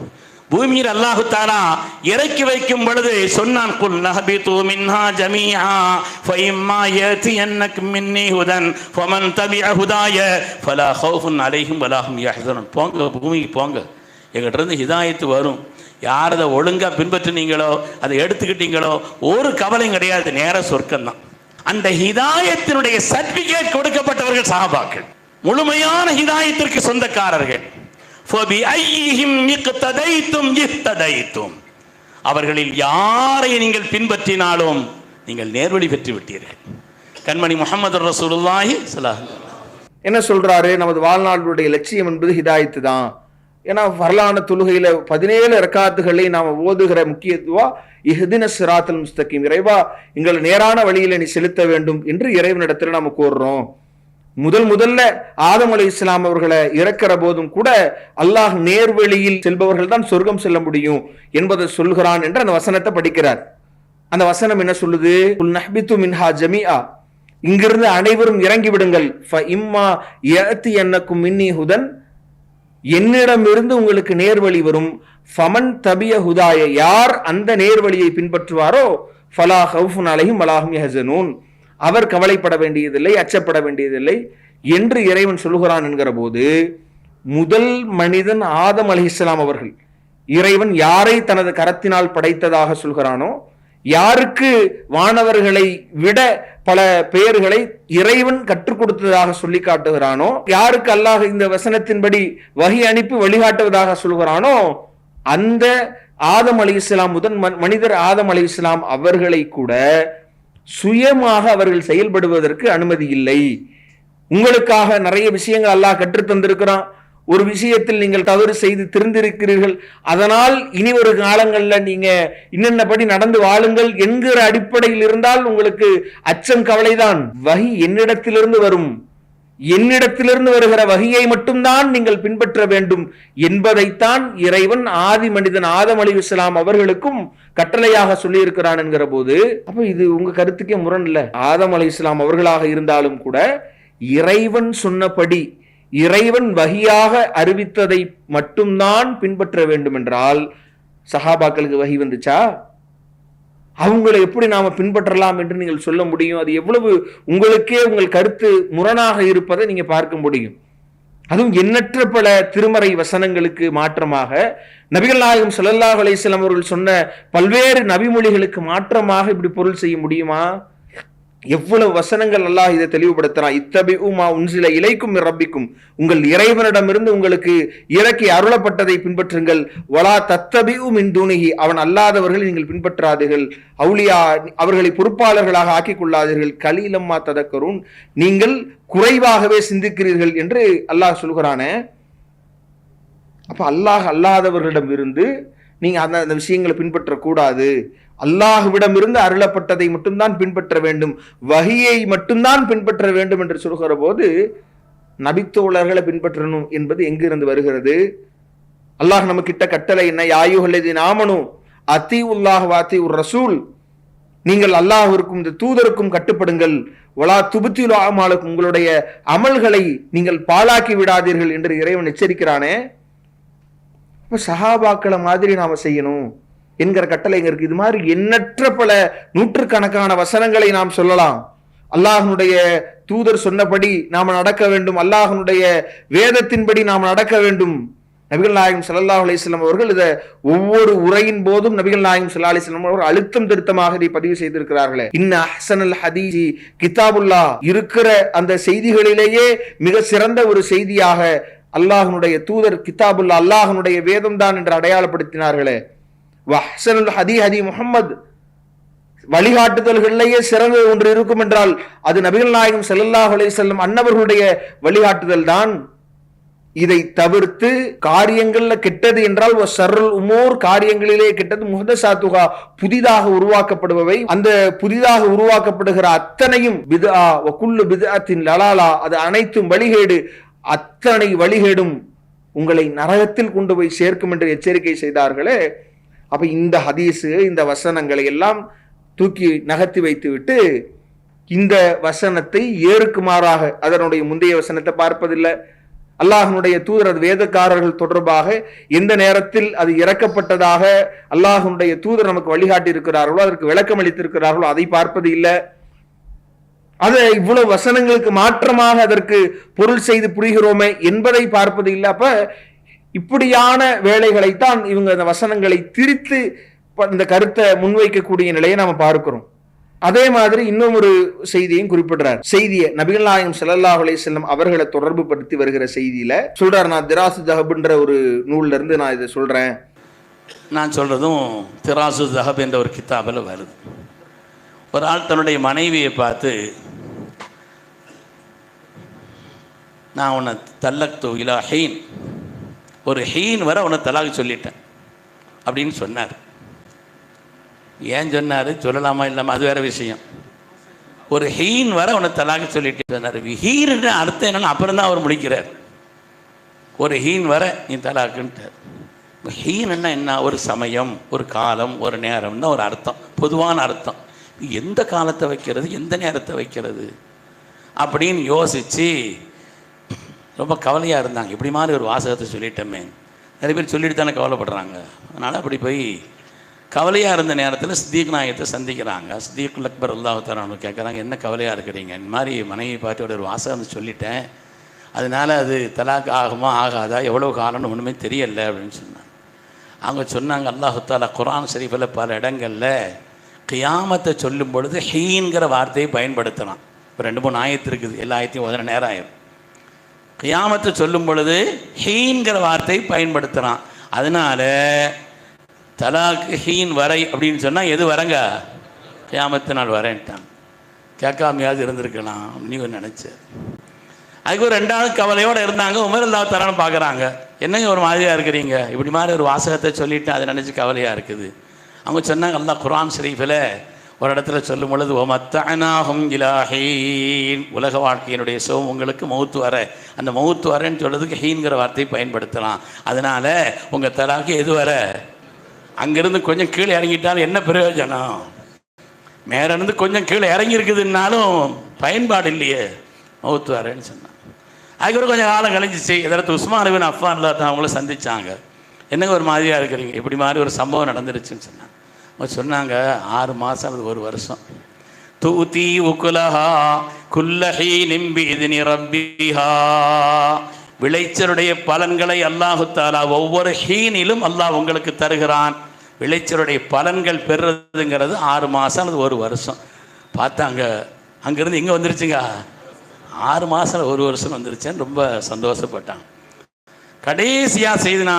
பூமியில் அல்லாஹு தஆலா இறக்கி வைக்கும் பொழுது சொன்னான், குல் நஹபிது மின்ஹா ஜமீஆ ஃபஇம்மா யஅதியன்னகும் மின்னி ஹுதன் ஃபமன் தபிஅ ஹுதாய ஃபலா ஹௌஃபுன் அலைஹிம் வலா ஹும் யஹ்ஸனூன். போங்க பூமிக்கு போங்க, எங்கிட்ட இருந்து ஹிதாயத்து வரும், யார் அதை ஒழுங்கா பின்பற்றினீங்களோ, அதை எடுத்துக்கிட்டீங்களோ, ஒரு கவலையும் கிடையாது, நேர சொர்க்கம்தான். அந்த ஹிதாயத்தினுடைய சர்டிபிகேட் கொடுக்கப்பட்டவர்கள் சஹாபாக்கள், முழுமையான ஹிதாயத்திற்கு சொந்தக்காரர்கள். அவர்களில் யாரை நீங்கள் பின்பற்றினாலும் நீங்கள் நேர்வழி பெற்று விட்டீர்கள். கண்மணி முஹம்மது ரசூலுல்லாஹி ஸல்லல்லாஹு அலைஹி வஸல்லம் என்ன சொல்றாரு? நமது வாழ்நாளுடைய லட்சியம் என்பது ஹிதாயத்து தான். ஏன்னா வரலான தொழுகையில 17 ரக்காத்துகளை நாம ஓதுகிற முக்கியத்துவா இஹ்தின சிராத்தல் முஸ்தகீம், இறைவா எங்களை நேரான வழியில நீ செலுத்த வேண்டும் என்று இறைவனிடத்துல நாம கோர்றோம். முதல்ல ஆதம் அலைஹிஸ்ஸலாம் அவர்களை இறக்கிற போதும் கூட அல்லாஹ் நேர்வழியில் செல்பவர்கள் தான் சொர்க்கம் செல்ல முடியும் என்பதை சொல்கிறான் என்று அந்த வசனத்தை படிக்கிறார். அந்த வசனம் என்ன சொல்லுது? குல் நஹ்பித்து மின்ஹா ஜமீஆ, இங்கிருந்து அனைவரும் இறங்கி விடுங்கள். ஃப இம்மா யஅதியன்னக்கும் மின்னி ஹுதன், என்னிடமிருந்து உங்களுக்கு நேர்வழி வரும். ஃபமன் தபிய ஹுதாய, யார் அந்த நேர்வழியை பின்பற்றுவாரோ ஃபலா ஹவுஃபுன் அலைஹிம் வலா ஹும் யஹ்ஸனூன், அவர் கவலைப்பட வேண்டியதில்லை, அச்சப்பட வேண்டியதில்லை என்று இறைவன் சொல்கிறான் என்கிற போது, முதல் மனிதன் ஆதம் அலைஹிஸ்ஸலாம் அவர்கள் இறைவன் யாரை தனது கரத்தினால் படைத்ததாக சொல்கிறானோ, யாருக்கு வானவர்களை விட பல பெயர்களை இறைவன் கற்றுக் கொடுத்ததாக சொல்லி காட்டுகிறானோ, யாருக்கு அல்லாஹ் இந்த வசனத்தின்படி வஹி அனுப்பி வழிகாட்டுவதாக சொல்கிறானோ, அந்த ஆதம் அலைஹிஸ்ஸலாம் முதன் மனிதர் ஆதம் அலைஹிஸ்ஸலாம் அவர்களை கூட சுயமாக அவர்கள் செயல்படுவதற்கு அனுமதி இல்லை. உங்களுக்காக நிறைய விஷயங்கள் அல்லாஹ் கற்றுத் தந்திருக்கிறான். ஒரு விஷயத்தில் நீங்கள் தவறு செய்து திருந்திருக்கிறீர்கள், அதனால் இனி ஒரு காலங்கள்ல நீங்க இன்னென்னபடி நடந்து வாழுங்கள் என்கிற அடிப்படையில் இருந்தால் உங்களுக்கு அச்சம் கவலைதான். வஹி என்னிடத்திலிருந்து வரும், என்னிடத்திலிருந்து வருகிற வஹியை மட்டும்தான் நீங்கள் பின்பற்ற வேண்டும் என்பதைத்தான் இறைவன் ஆதி மனிதன் ஆதம் அலைஹிஸ்ஸலாம் அவர்களுக்கும் கட்டளையாக சொல்லி இருக்கிறான் என்கிற போது, அப்ப இது உங்க கருத்துக்கே முரண் இல்ல. ஆதம் அலைஹிஸ்ஸலாம் அவர்களாக இருந்தாலும் கூட இறைவன் சொன்னபடி இறைவன் வஹியாக அறிவித்ததை மட்டும்தான் பின்பற்ற வேண்டும் என்றால் சஹாபாக்களுக்கு வஹி வந்துச்சா? அவங்களை எப்படி நாம பின்பற்றலாம் என்று நீங்கள் சொல்ல முடியும்? அது எவ்வளவு உங்களுக்கே உங்கள் கருத்து முரணாக இருப்பதை நீங்க பார்க்க முடியும். அதுவும் எண்ணற்ற பல திருமறை வசனங்களுக்கு மாற்றமாக, நபிகள் நாயகம் ஸல்லல்லாஹு அலைஹி வஸல்லம் அவர்கள் சொன்ன பல்வேறு நபிமொழிகளுக்கு மாற்றமாக இப்படி பொருள் செய்ய முடியுமா? எவ்வளவு வசனங்கள் அல்லாஹ் இதை தெளிவுபடுத்துறான். இத்தபிஉ மா உன்சில இலைக்கும் மிர் ரப்பிக்கும், உங்கள் இறைவனிடமிருந்து உங்களுக்கு இறக்கி அருளப்பட்டதை பின்பற்றுங்கள். வலா தத்தபிஉ மின் தூனிஹி, அவன் அல்லாதவர்களை நீங்கள் பின்பற்றாதீர்கள். அவுலியா, அவர்களை பொறுப்பாளர்களாக ஆக்கிக் கொள்ளாதீர்கள். கலீலம்மா ததக்கரூன், நீங்கள் குறைவாகவே சிந்திக்கிறீர்கள் என்று அல்லாஹ் சொல்கிறானே. அப்ப அல்லாஹ் அல்லாதவர்களிடம் இருந்து நீங்க அந்த விஷயங்களை பின்பற்றக்கூடாது. அல்லாஹ்விடமிருந்து அருளப்பட்டதை மட்டும்தான் பின்பற்ற வேண்டும், வஹியை மட்டும்தான் பின்பற்ற வேண்டும் என்று சொல்கிற போது நபித்தோழர்களை பின்பற்றணும் என்பது எங்கிருந்து வருகிறது? அல்லாஹ் நம்ம கிட்ட கட்டளை என்ன? யா அய்யுஹல்லதீன ஆமனூ அத்தீஉல்லாஹ் வ அத்தீஉர் ரசூல், நீங்கள் அல்லாஹ்விற்கும் இந்த தூதருக்கும் கட்டுப்படுங்கள். வலா துப்திலு அமாலக்கும், உங்களுடைய அமல்களை நீங்கள் பாழாக்கி விடாதீர்கள் என்று இறைவன் எச்சரிக்கிறானே. அப்ப சஹாபாக்களை மாதிரி நாம செய்யணும் என்கிற கட்டளை இருக்கு. இது மாதிரி எண்ணற்ற பல நூற்றுக்கணக்கான வசனங்களை நாம் சொல்லலாம். அல்லாஹ்னுடைய தூதர் சொன்னபடி நாம நடக்க வேண்டும், அல்லாஹ்னுடைய வேதத்தின்படி நாம் நடக்க வேண்டும். நபிகள் நாயகம் ஸல்லல்லாஹு அலைஹி வஸல்லம் அவர்கள் இதை ஒவ்வொரு உரையின் போதும் நபிகள் நாயகம் ஸல்லல்லாஹு அலைஹி வஸல்லம் அவர்கள் அழுத்தம் திருத்தமாக இதை பதிவு செய்திருக்கிறார்களே. இன்ன அஹ்ஸனல் ஹதீஸி கிதாபுல்லாஹ், இருக்கிற அந்த செய்திகளிலேயே மிக சிறந்த ஒரு செய்தியாக அல்லாஹ்னுடைய தூதர் கிதாபுல்லாஹ், அல்லாஹ்னுடைய வேதம் தான் என்று அடையாளப்படுத்தினார்களே. வஹ்ஸனுல் ஹதீ ஹதீ முஹம்மத், வழிகாட்டுதல்களிலேயே சிறந்த ஒன்று இருக்கும் என்றால் அது நபிகள் நாயகம் ஸல்லல்லாஹு அலைஹி வஸல்லம் அன்னவர்களுடைய வழிகாட்டுதல் தான். இதை தவிர்த்து காரியங்கள்ல கெட்டது என்றால் ஷர்ருல் உமூர், காரியங்களிலே கெட்டது, முஹ்தஸாத்துஹா, புதிதாக உருவாக்கப்படுபவை, அந்த புதிதாக உருவாக்கப்படுகிற அத்தனையும் பித்ஆ வ குல்லு பித்அத்தின் லலாலா, அது அனைத்தும் வழிகேடு, அத்தனை வழிகேடும் உங்களை நரகத்தில் கொண்டு போய் சேர்க்கும் என்று எச்சரிக்கை செய்தார்களே. அப்ப இந்த ஹதீஸு, இந்த வசனங்களை எல்லாம் தூக்கி நகர்த்தி வைத்து விட்டு இந்த வசனத்தை ஏறுக்குமாறாக அதனுடைய முந்தைய வசனத்தை பார்ப்பதில்லை. அல்லாஹ்னுடைய தூதர், அது வேதக்காரர்கள் தொடர்பாக எந்த நேரத்தில் அது இறக்கப்பட்டதாக அல்லாஹ்னுடைய தூதர் நமக்கு வழிகாட்டி இருக்கிறார்களோ, அதற்கு விளக்கம் அளித்திருக்கிறார்களோ அதை பார்ப்பது இல்லை. அதை இவ்வளவு வசனங்களுக்கு மாற்றமாக அதற்கு பொருள் செய்து புரிகிறோமே என்பதை பார்ப்பது இல்லை. அப்ப இப்படியான வேலைகளைத்தான் இவங்க அந்த வசனங்களை திரித்து இந்த கருத்தை முன்வைக்கக்கூடிய நிலையை நாம பார்க்கிறோம். அதே மாதிரி இன்னும் ஒரு செய்தியும் குறிப்பிடுறார். செய்தியை நபிகள் நாயகம் ஸல்லல்லாஹு அலைஹி வஸல்லம் அவர்களை தொடர்பு படுத்தி வருகிற செய்தியில சொல்றார், நான் திராசு தஹப்ன்ற ஒரு நூல்ல இருந்து நான் இதை சொல்றேன். நான் சொல்றதும் திராசு தஹப் என்ற ஒரு கித்தாபில் வருது. ஒரு ஆள் தன்னுடைய மனைவியை பார்த்து, நான் உன்னை தல்லக்து இலா ஹீன், ஒரு ஹீன் வரை உன்னை தலாக் சொல்லிட்டேன் அப்படின்னு சொன்னார். ஏன் சொன்னார், சொல்லலாமா இல்லாமல் அது வேற விஷயம். ஒரு ஹீன் வரை உன்னை தலாக் சொல்லிட்டு சொன்னார். ஹீன்னு அர்த்தம் என்னன்னு அப்புறம் தான் அவர் முடிக்கிறார். ஒரு ஹீன் வரை நீ தலாக்குன்ட்டார். ஹீன் என்ன, ஒரு சமயம், ஒரு காலம், ஒரு நேரம் தான் ஒரு அர்த்தம், பொதுவான அர்த்தம். எந்த காலத்தை வைக்கிறது, எந்த நேரத்தை வைக்கிறது அப்படின்னு யோசித்து ரொம்ப கவலையாக இருந்தாங்க. இப்படி மாதிரி ஒரு வாசகத்தை சொல்லிட்டோமே, நிறைய பேர் சொல்லிட்டு தானே கவலைப்படுறாங்க. அதனால் அப்படி போய் கவலையாக இருந்த நேரத்தில் சித்திக் நாயகத்தை சந்திக்கிறாங்க. சித்திக் அக்பர் அல்லாஹ் தஆலா அவங்க கேட்குறாங்க, என்ன கவலையாக இருக்கிறீங்க, இந்த மாதிரி மனைவி பார்த்து ஒரு வாசகம் சொல்லிட்டேன், அதனால் அது தலாக் ஆகுமா ஆகாதா, எவ்வளோ காலம்னு ஒன்றுமே தெரியலை அப்படின்னு சொன்னாங்க. அவங்க சொன்னாங்க, அல்லாஹ் தஆலா குர்ஆன் ஷரீஃபில் பல இடங்களில் கியாமத்தை சொல்லும் பொழுது ஹீன்கிற வார்த்தையை பயன்படுத்தலாம். இப்போ 2-3 ஆயத்து இருக்குது, எல்லா ஆயத்தையும் உதன நேரம் ஆயிரும். கியாமத்தை சொல்லும் பொழுது ஹீன்கிற வார்த்தையை பயன்படுத்தலாம். அதனால தலாக் ஹீன் வரை அப்படின்னு சொன்னால் எது வரங்க, கியாமத்து நாள் வரேன்ட்டாங்க. கேட்காமையாவது இருந்திருக்கலாம் அப்படின்னு நினச்சேன். அதுக்கு ஒரு 2 நாள் கவலையோடு இருந்தாங்க. உமர் ரலியல்லாஹு தஆலா பார்க்குறாங்க, என்னங்க ஒரு மாதிரியாக இருக்கிறீங்க, இப்படி மாதிரி ஒரு வாசகத்தை சொல்லிவிட்டு அதை நினச்சி கவலையாக இருக்குது. அவங்க சொன்னாங்க, அல்லாஹ் குர்ஆன் ஷரீஃபில் ஒரு இடத்துல சொல்லும் பொழுது, ஓ மத்தஅனாஹும் இலா ஹீன், உலக வாழ்க்கையினுடைய சோம் உங்களுக்கு மௌத்து வர, அந்த மௌத்து வரேன்னு சொல்கிறதுக்கு ஹீன்கிற வார்த்தையை பயன்படுத்தலாம். அதனால் உங்கள் தலாக்கு எது வர, அங்கேருந்து கொஞ்சம் கீழே இறங்கிட்டாலும் என்ன பிரயோஜனம், மேலே இருந்து கொஞ்சம் கீழே இறங்கி இருக்குதுன்னாலும் பயன்பாடு இல்லையே, மௌத்து வரேன்னு சொன்னாங்க. அதுக்கப்புறம் கொஞ்சம் காலம் கழிஞ்சிச்சு. இதற்கு உஸ்மான் இப்னு அஃபான் அவங்கள சந்திச்சாங்க. என்னங்க ஒரு மாதிரியாக இருக்கிறீங்க, இப்படி மாதிரி ஒரு சம்பவம் நடந்துருச்சுன்னு சொன்னாங்க. அவங்க சொன்னாங்க, 6 மாதம் அல்லது 1 வருஷம். தூதி உகுலஹா குல்லஹீனின் பிஇذن ரப்பிஹா, விளைச்சலுடைய பலன்களை அல்லாஹ் தஆலா ஒவ்வொரு ஹீனிலும் அல்லாஹ் உங்களுக்கு தருகிறான். விளைச்சலுடைய பலன்கள் பெறுறதுங்கிறது 6 மாதம் அல்லது 1 வருஷம். பார்த்தாங்க, அங்கேருந்து எங்கே வந்துருச்சுங்க, 6 மாதம் 1 வருஷம் வந்துருச்சேன்னு ரொம்ப சந்தோஷப்பட்டாங்க. கடைசியாக செய்துனா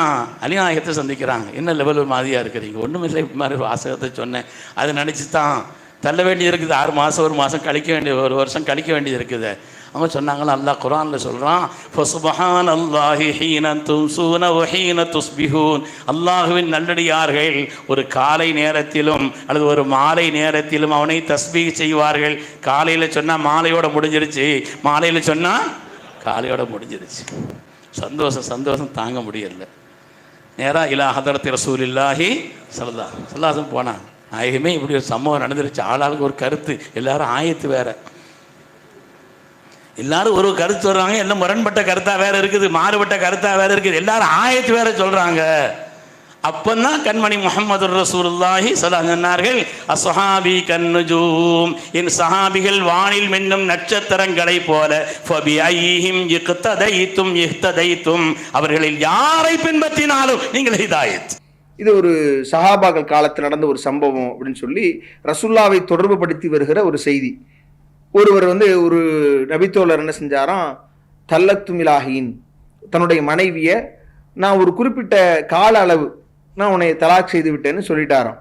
அலிநாயகத்தை சந்திக்கிறாங்க. என்ன லெவல் மாதிரியாக இருக்கிறீங்க, ஒன்றுமில்லை, இப்படி மாதிரி ஒரு வாசகத்தை சொன்னேன், அதை நினச்சி தான் தள்ள வேண்டியது இருக்குது. 6 மாதம் 1 மாதம் கழிக்க வேண்டிய, 1 வருஷம் கழிக்க வேண்டியது இருக்குது. அவங்க சொன்னாங்களா, அல்லாஹ் குர்ஆனில் சொல்கிறான், ஃபசுப்ஹானல்லாஹி ஹீன தும்சூன வ ஹீன துஸ்பிஹூன், அல்லாஹுவின் நல்லடியார்கள் ஒரு காலை நேரத்திலும் அல்லது ஒரு மாலை நேரத்திலும் அவனை தஸ்பீஹ் செய்வார்கள். காலையில் சொன்னால் மாலையோடு முடிஞ்சிருச்சு, மாலையில் சொன்னால் காலையோடு முடிஞ்சிருச்சு. சந்தோஷம் தாங்க முடியல. நேராக இலா ஹதரத்தி ரசூலில்லாஹி ஸல்லல்லாஹு அலைஹி வஸல்லம் போனாங்க. நாயகமே இப்படி ஒரு சம்பவம் நடந்துருச்சு, ஆளாளுக்கு ஒரு கருத்து, எல்லாரும் ஆயத்து வேற, எல்லாரும் ஒரு கருத்து சொல்றாங்க, எல்லாம் முரண்பட்ட கருத்தா வேற இருக்குது, மாறுபட்ட கருத்தா வேற இருக்குது, எல்லாரும் ஆயத்து வேற சொல்றாங்க. அப்பந்தான் கண்மணி முஹம்மது ரசூலுல்லாஹி ஸல்லல்லாஹு அலைஹி சொன்னார்கள், அஸ்ஹாபி கன்னுஜூம், என் சஹாபிகள் வானில் மின்னும் நட்சத்திரங்களை போல, ஃபபிஐஹிம் இக்ததைத்தும் இஹ்ததைத்தும், அவர்களில் யாரை பின்பற்றினாலும் நீங்கள் ஹிதாயத். இது ஒரு சஹாபாக்கள் காலத்தில் நடந்த ஒரு சம்பவம் அப்படின்னு சொல்லி ரசூலுல்லாவை தொடர்பு படுத்தி வருகிற ஒரு செய்தி. ஒருவர் ஒரு நபித்தோழர் என்ன செஞ்சாராம், தல்லக்து இலாஹீன், தன்னுடைய மனைவியை நான் ஒரு குறிப்பிட்ட கால அளவு நான் உன்னை தலாக் செய்து விட்டேன்னு சொல்லிட்டாராம்.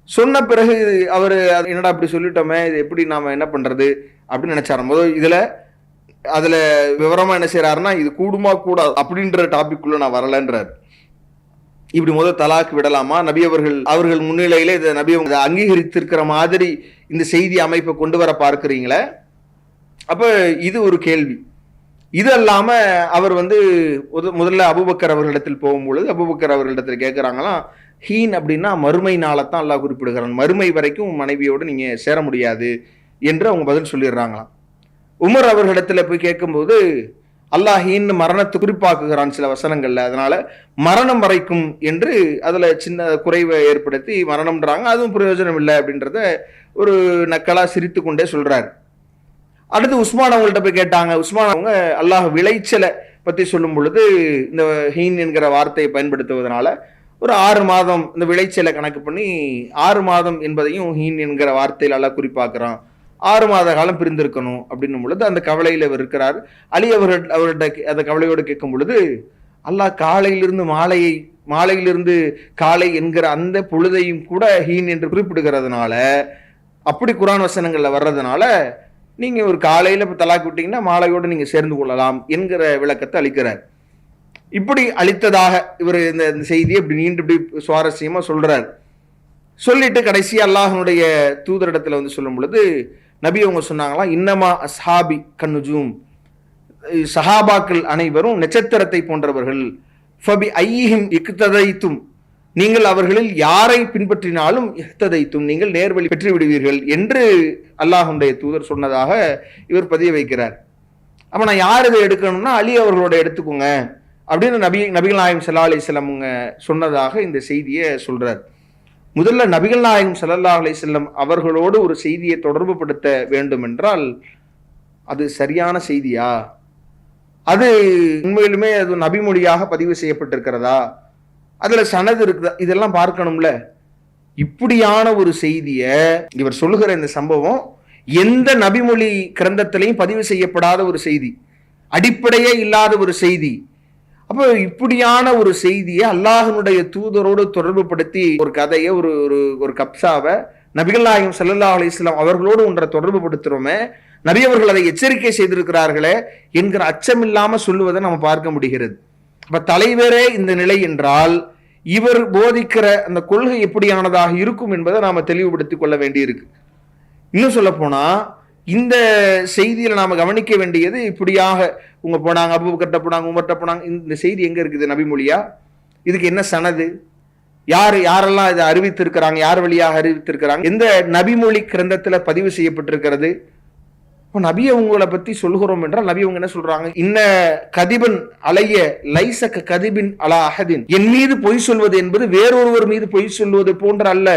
சொன்ன பிறகு அவர் என்னடா அப்படி சொல்லிட்டோமே, இது எப்படி நாம் என்ன பண்ணுறது அப்படின்னு நினச்சாராம். முதல் அதில் விவரமாக என்ன செய்கிறாருன்னா, இது கூடுமா கூடாது அப்படின்ற டாபிக்குள்ளே நான் வரலன்றார். இப்படி தலாக் விடலாமா, நபி அவர்கள் முன்னிலையில இதை நபி அவங்க அங்கீகரித்திருக்கிற மாதிரி இந்த செய்தி அமைப்பை கொண்டு வர பார்க்குறீங்களே, அப்போ இது ஒரு கேள்வி. இது அல்லாம அவர் முதல்ல அபூபக்கர் அவர்களிடத்தில் போகும்பொழுது அபூபக்கர் அவர்களிடத்தில் கேட்குறாங்களாம், ஹீன் அப்படின்னா மறுமை நாளைத்தான் அல்லாஹ் குறிப்பிடுகிறான், மறுமை வரைக்கும் மனைவியோடு நீங்க சேர முடியாது என்று அவங்க பதில் சொல்லிடுறாங்களாம். உமர் அவர்களிடத்தில் போய் கேட்கும்போது அல்லாஹ் ஹீன் மரணத்தை குறிப்பாக்குகிறான் சில வசனங்கள்ல, அதனால மரணம் வரைக்கும் என்று அதுல சின்ன குறைவை ஏற்படுத்தி மரணம்ன்றாங்க, அதுவும் பிரயோஜனம் இல்லை அப்படின்றத ஒரு நக்கலா சிரித்து கொண்டே சொல்றாரு. அடுத்து உஸ்மான் அவங்கள்ட்ட போய் கேட்டாங்க. உஸ்மான் அவங்க அல்லாஹ் விளைச்சலை பற்றி சொல்லும் பொழுது இந்த ஹீன் என்கிற வார்த்தையை பயன்படுத்துவதனால ஒரு 6 மாதம் இந்த விளைச்சலை கணக்கு பண்ணி 6 மாதம் என்பதையும் ஹீன் என்கிற வார்த்தையில் எல்லாம் குறிப்பாக்குறான். 6 மாத காலம் பிரிந்திருக்கணும் அப்படின்னும் பொழுது அந்த கவலையில் அவர் இருக்கிறார். அலி அவர்கிட்ட அந்த கவலையோடு கேட்கும் பொழுது அல்லாஹ் காலையிலிருந்து மாலையிலிருந்து காலை என்கிற அந்த பொழுதையும் கூட ஹீன் என்று குறிப்பிடுகிறதுனால, அப்படி குர்ஆன் வசனங்கள்ல வர்றதுனால நீங்க ஒரு காலையில தலாக் விட்டீங்கன்னா மாலையோடு நீங்க சேர்ந்து கொள்ளலாம் என்கிற விளக்கத்தை அளிக்கிறார். இப்படி அளித்ததாக இவர் இந்த செய்தியை இப்படி நீண்டு இப்படி சுவாரஸ்யமா சொல்றார். சொல்லிட்டு கடைசி அல்லாஹ்வுடைய தூதரிடத்துல வந்து சொல்லும் பொழுது நபி அவங்க சொன்னாங்களாம், இன்னமா அஸ்ஹாபி கன்னுஜூம், சஹாபாக்கள் அனைவரும் நட்சத்திரத்தை போன்றவர்கள். ஃபபி ஐஹிம் இக்ததைத்தும், நீங்கள் அவர்களில் யாரை பின்பற்றினாலும் இஹ்ததைத்தும், நீங்கள் நேர்வழி பெற்று விடுவீர்கள் என்று அல்லாஹ்வுடைய தூதர் சொன்னதாக இவர் பதிய வைக்கிறார். அப்ப நான் யார் இதை எடுக்கணும்னா அலி அவர்களோட எடுத்துக்கோங்க அப்படின்னு நபிகள் நாயகம் ஸல்லல்லாஹு அலைஹி வஸல்லம் சொன்னதாக இந்த செய்தியை சொல்றார். முதல்ல நபிகள் நாயகம் ஸல்லல்லாஹு அலைஹி வஸல்லம் அவர்களோடு ஒரு செய்தியை தொடர்பு படுத்த வேண்டும் என்றால் அது சரியான செய்தியா, அது உண்மையிலுமே அது நபிமொழியாக பதிவு செய்யப்பட்டிருக்கிறதா, அதுல சனது இருக்குதா, இதெல்லாம் பார்க்கணும்ல. இப்படியான ஒரு செய்தியை இவர் சொல்லுகிற இந்த சம்பவம் எந்த நபிமொழி கிரந்தத்திலையும் பதிவு செய்யப்படாத ஒரு செய்தி, அடிப்படையே இல்லாத ஒரு செய்தி. அப்போ இப்படியான ஒரு செய்தியை அல்லாஹ்வுடைய தூதரோடு தொடர்பு படுத்தி ஒரு கதையை ஒரு கப்சாவை நபிகள் நாயகம் ஸல்லல்லாஹு அலைஹி வஸல்லம் அவர்களோடு ஒன்றை தொடர்பு படுத்துறோமே, நபி அவர்கள் அதை எச்சரிக்கை செய்திருக்கிறார்களே என்கிற அச்சமில்லாம சொல்லுவதை நம்ம பார்க்க முடிகிறது. அப்ப தலைவரே இந்த நிலை என்றால் இவர் போதிக்கிற அந்த கொள்கை எப்படியானதாக இருக்கும் என்பதை நாம தெளிவுபடுத்திக் கொள்ள வேண்டியிருக்கு. இன்னும் சொல்ல போனா இந்த செய்தியில நாம கவனிக்க வேண்டியது, இப்படியாக உங்க போனாங்க, அபூபக்கர்ட்ட போனாங்க, உமர்ட்ட போனாங்க, இந்த செய்தி எங்க இருக்குது? நபிமொழியா? இதுக்கு என்ன சனது? யாரெல்லாம் இதை அறிவித்திருக்கிறாங்க? யார் வழியாக அறிவித்திருக்கிறாங்க? எந்த நபிமொழி கிரந்தத்துல பதிவு செய்யப்பட்டிருக்கிறது? நபி அவங்களை பத்தி சொல்கிறோம் என்றால் நபி அவங்க என்ன சொல்றாங்க? இன்ன கதிபன் அலைய லைசக கதிபின் அலா அஹதின், என் மீது பொய் சொல்வது என்பது வேறொருவர் மீது பொய் சொல்வது போன்ற அல்ல.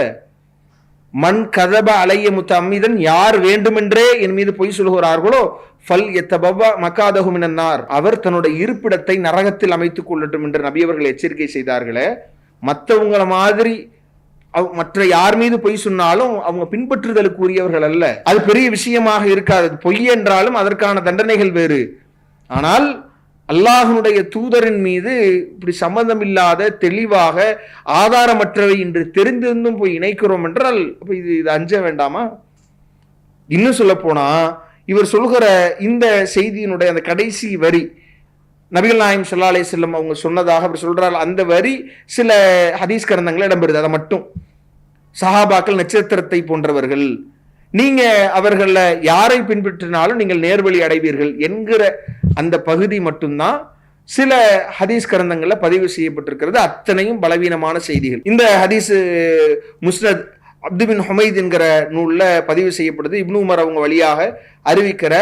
மண் கதப அலைய முத்தம்மிதன், யார் வேண்டுமென்றே என் மீது பொய் சொல்கிறார்களோ ஃபல் யத்தபவ மகாதஹு மினன்னார், அவர் தன்னுடைய இருப்பிடத்தை நரகத்தில் அமைத்துக் கொள்ளட்டும் என்று நபி அவர்கள் எச்சரிக்கை செய்தார்களே. மற்றவங்கள மாதிரி மற்ற யார் மீது பொய் சொன்னாலும் அவங்க பின்பற்றுதலுக்கு உரியவர்கள் அல்ல. அது பெரிய விஷயமாக இருக்காது. பொய் என்றாலும் அதற்கான தண்டனைகள் வேறு. ஆனால் அல்லாஹ்வுடைய தூதரின் மீது இப்படி சம்பந்தம் இல்லாத தெளிவாக ஆதாரமற்றவை என்று தெரிந்திருந்தும் போய் இணைக்கிறோம் என்றால் இது அஞ்ச வேண்டாமா? இன்னும் சொல்ல போனா இவர் சொல்கிற இந்த செய்தியினுடைய அந்த கடைசி வரி நபிகள் நாயகம் ஸல்லல்லாஹு அலைஹி வஸல்லம் அவங்க சொன்னதாக அவர் சொல்றார். அந்த வரி சில ஹதீஸ் கிரந்தங்கள் இடம்பெறுது. அதை மட்டும் சஹாபாக்கள் நட்சத்திரத்தை போன்றவர்கள், நீங்க அவர்கள யாரை பின்பற்றினாலும் நீங்கள் நேர்வழி அடைவீர்கள் என்கிற அந்த பகுதி மட்டும்தான் சில ஹதீஸ் கிரந்தங்கள்ல பதிவு செய்யப்பட்டிருக்கிறது. அத்தனையும் பலவீனமான செய்திகள். இந்த ஹதீஸ் முஸ்னத் அப்து பின் ஹுமைத் என்கிற நூல்ல பதிவு செய்யப்படுது. இப்னு உமர் அவங்க வழியாக அறிவிக்கிற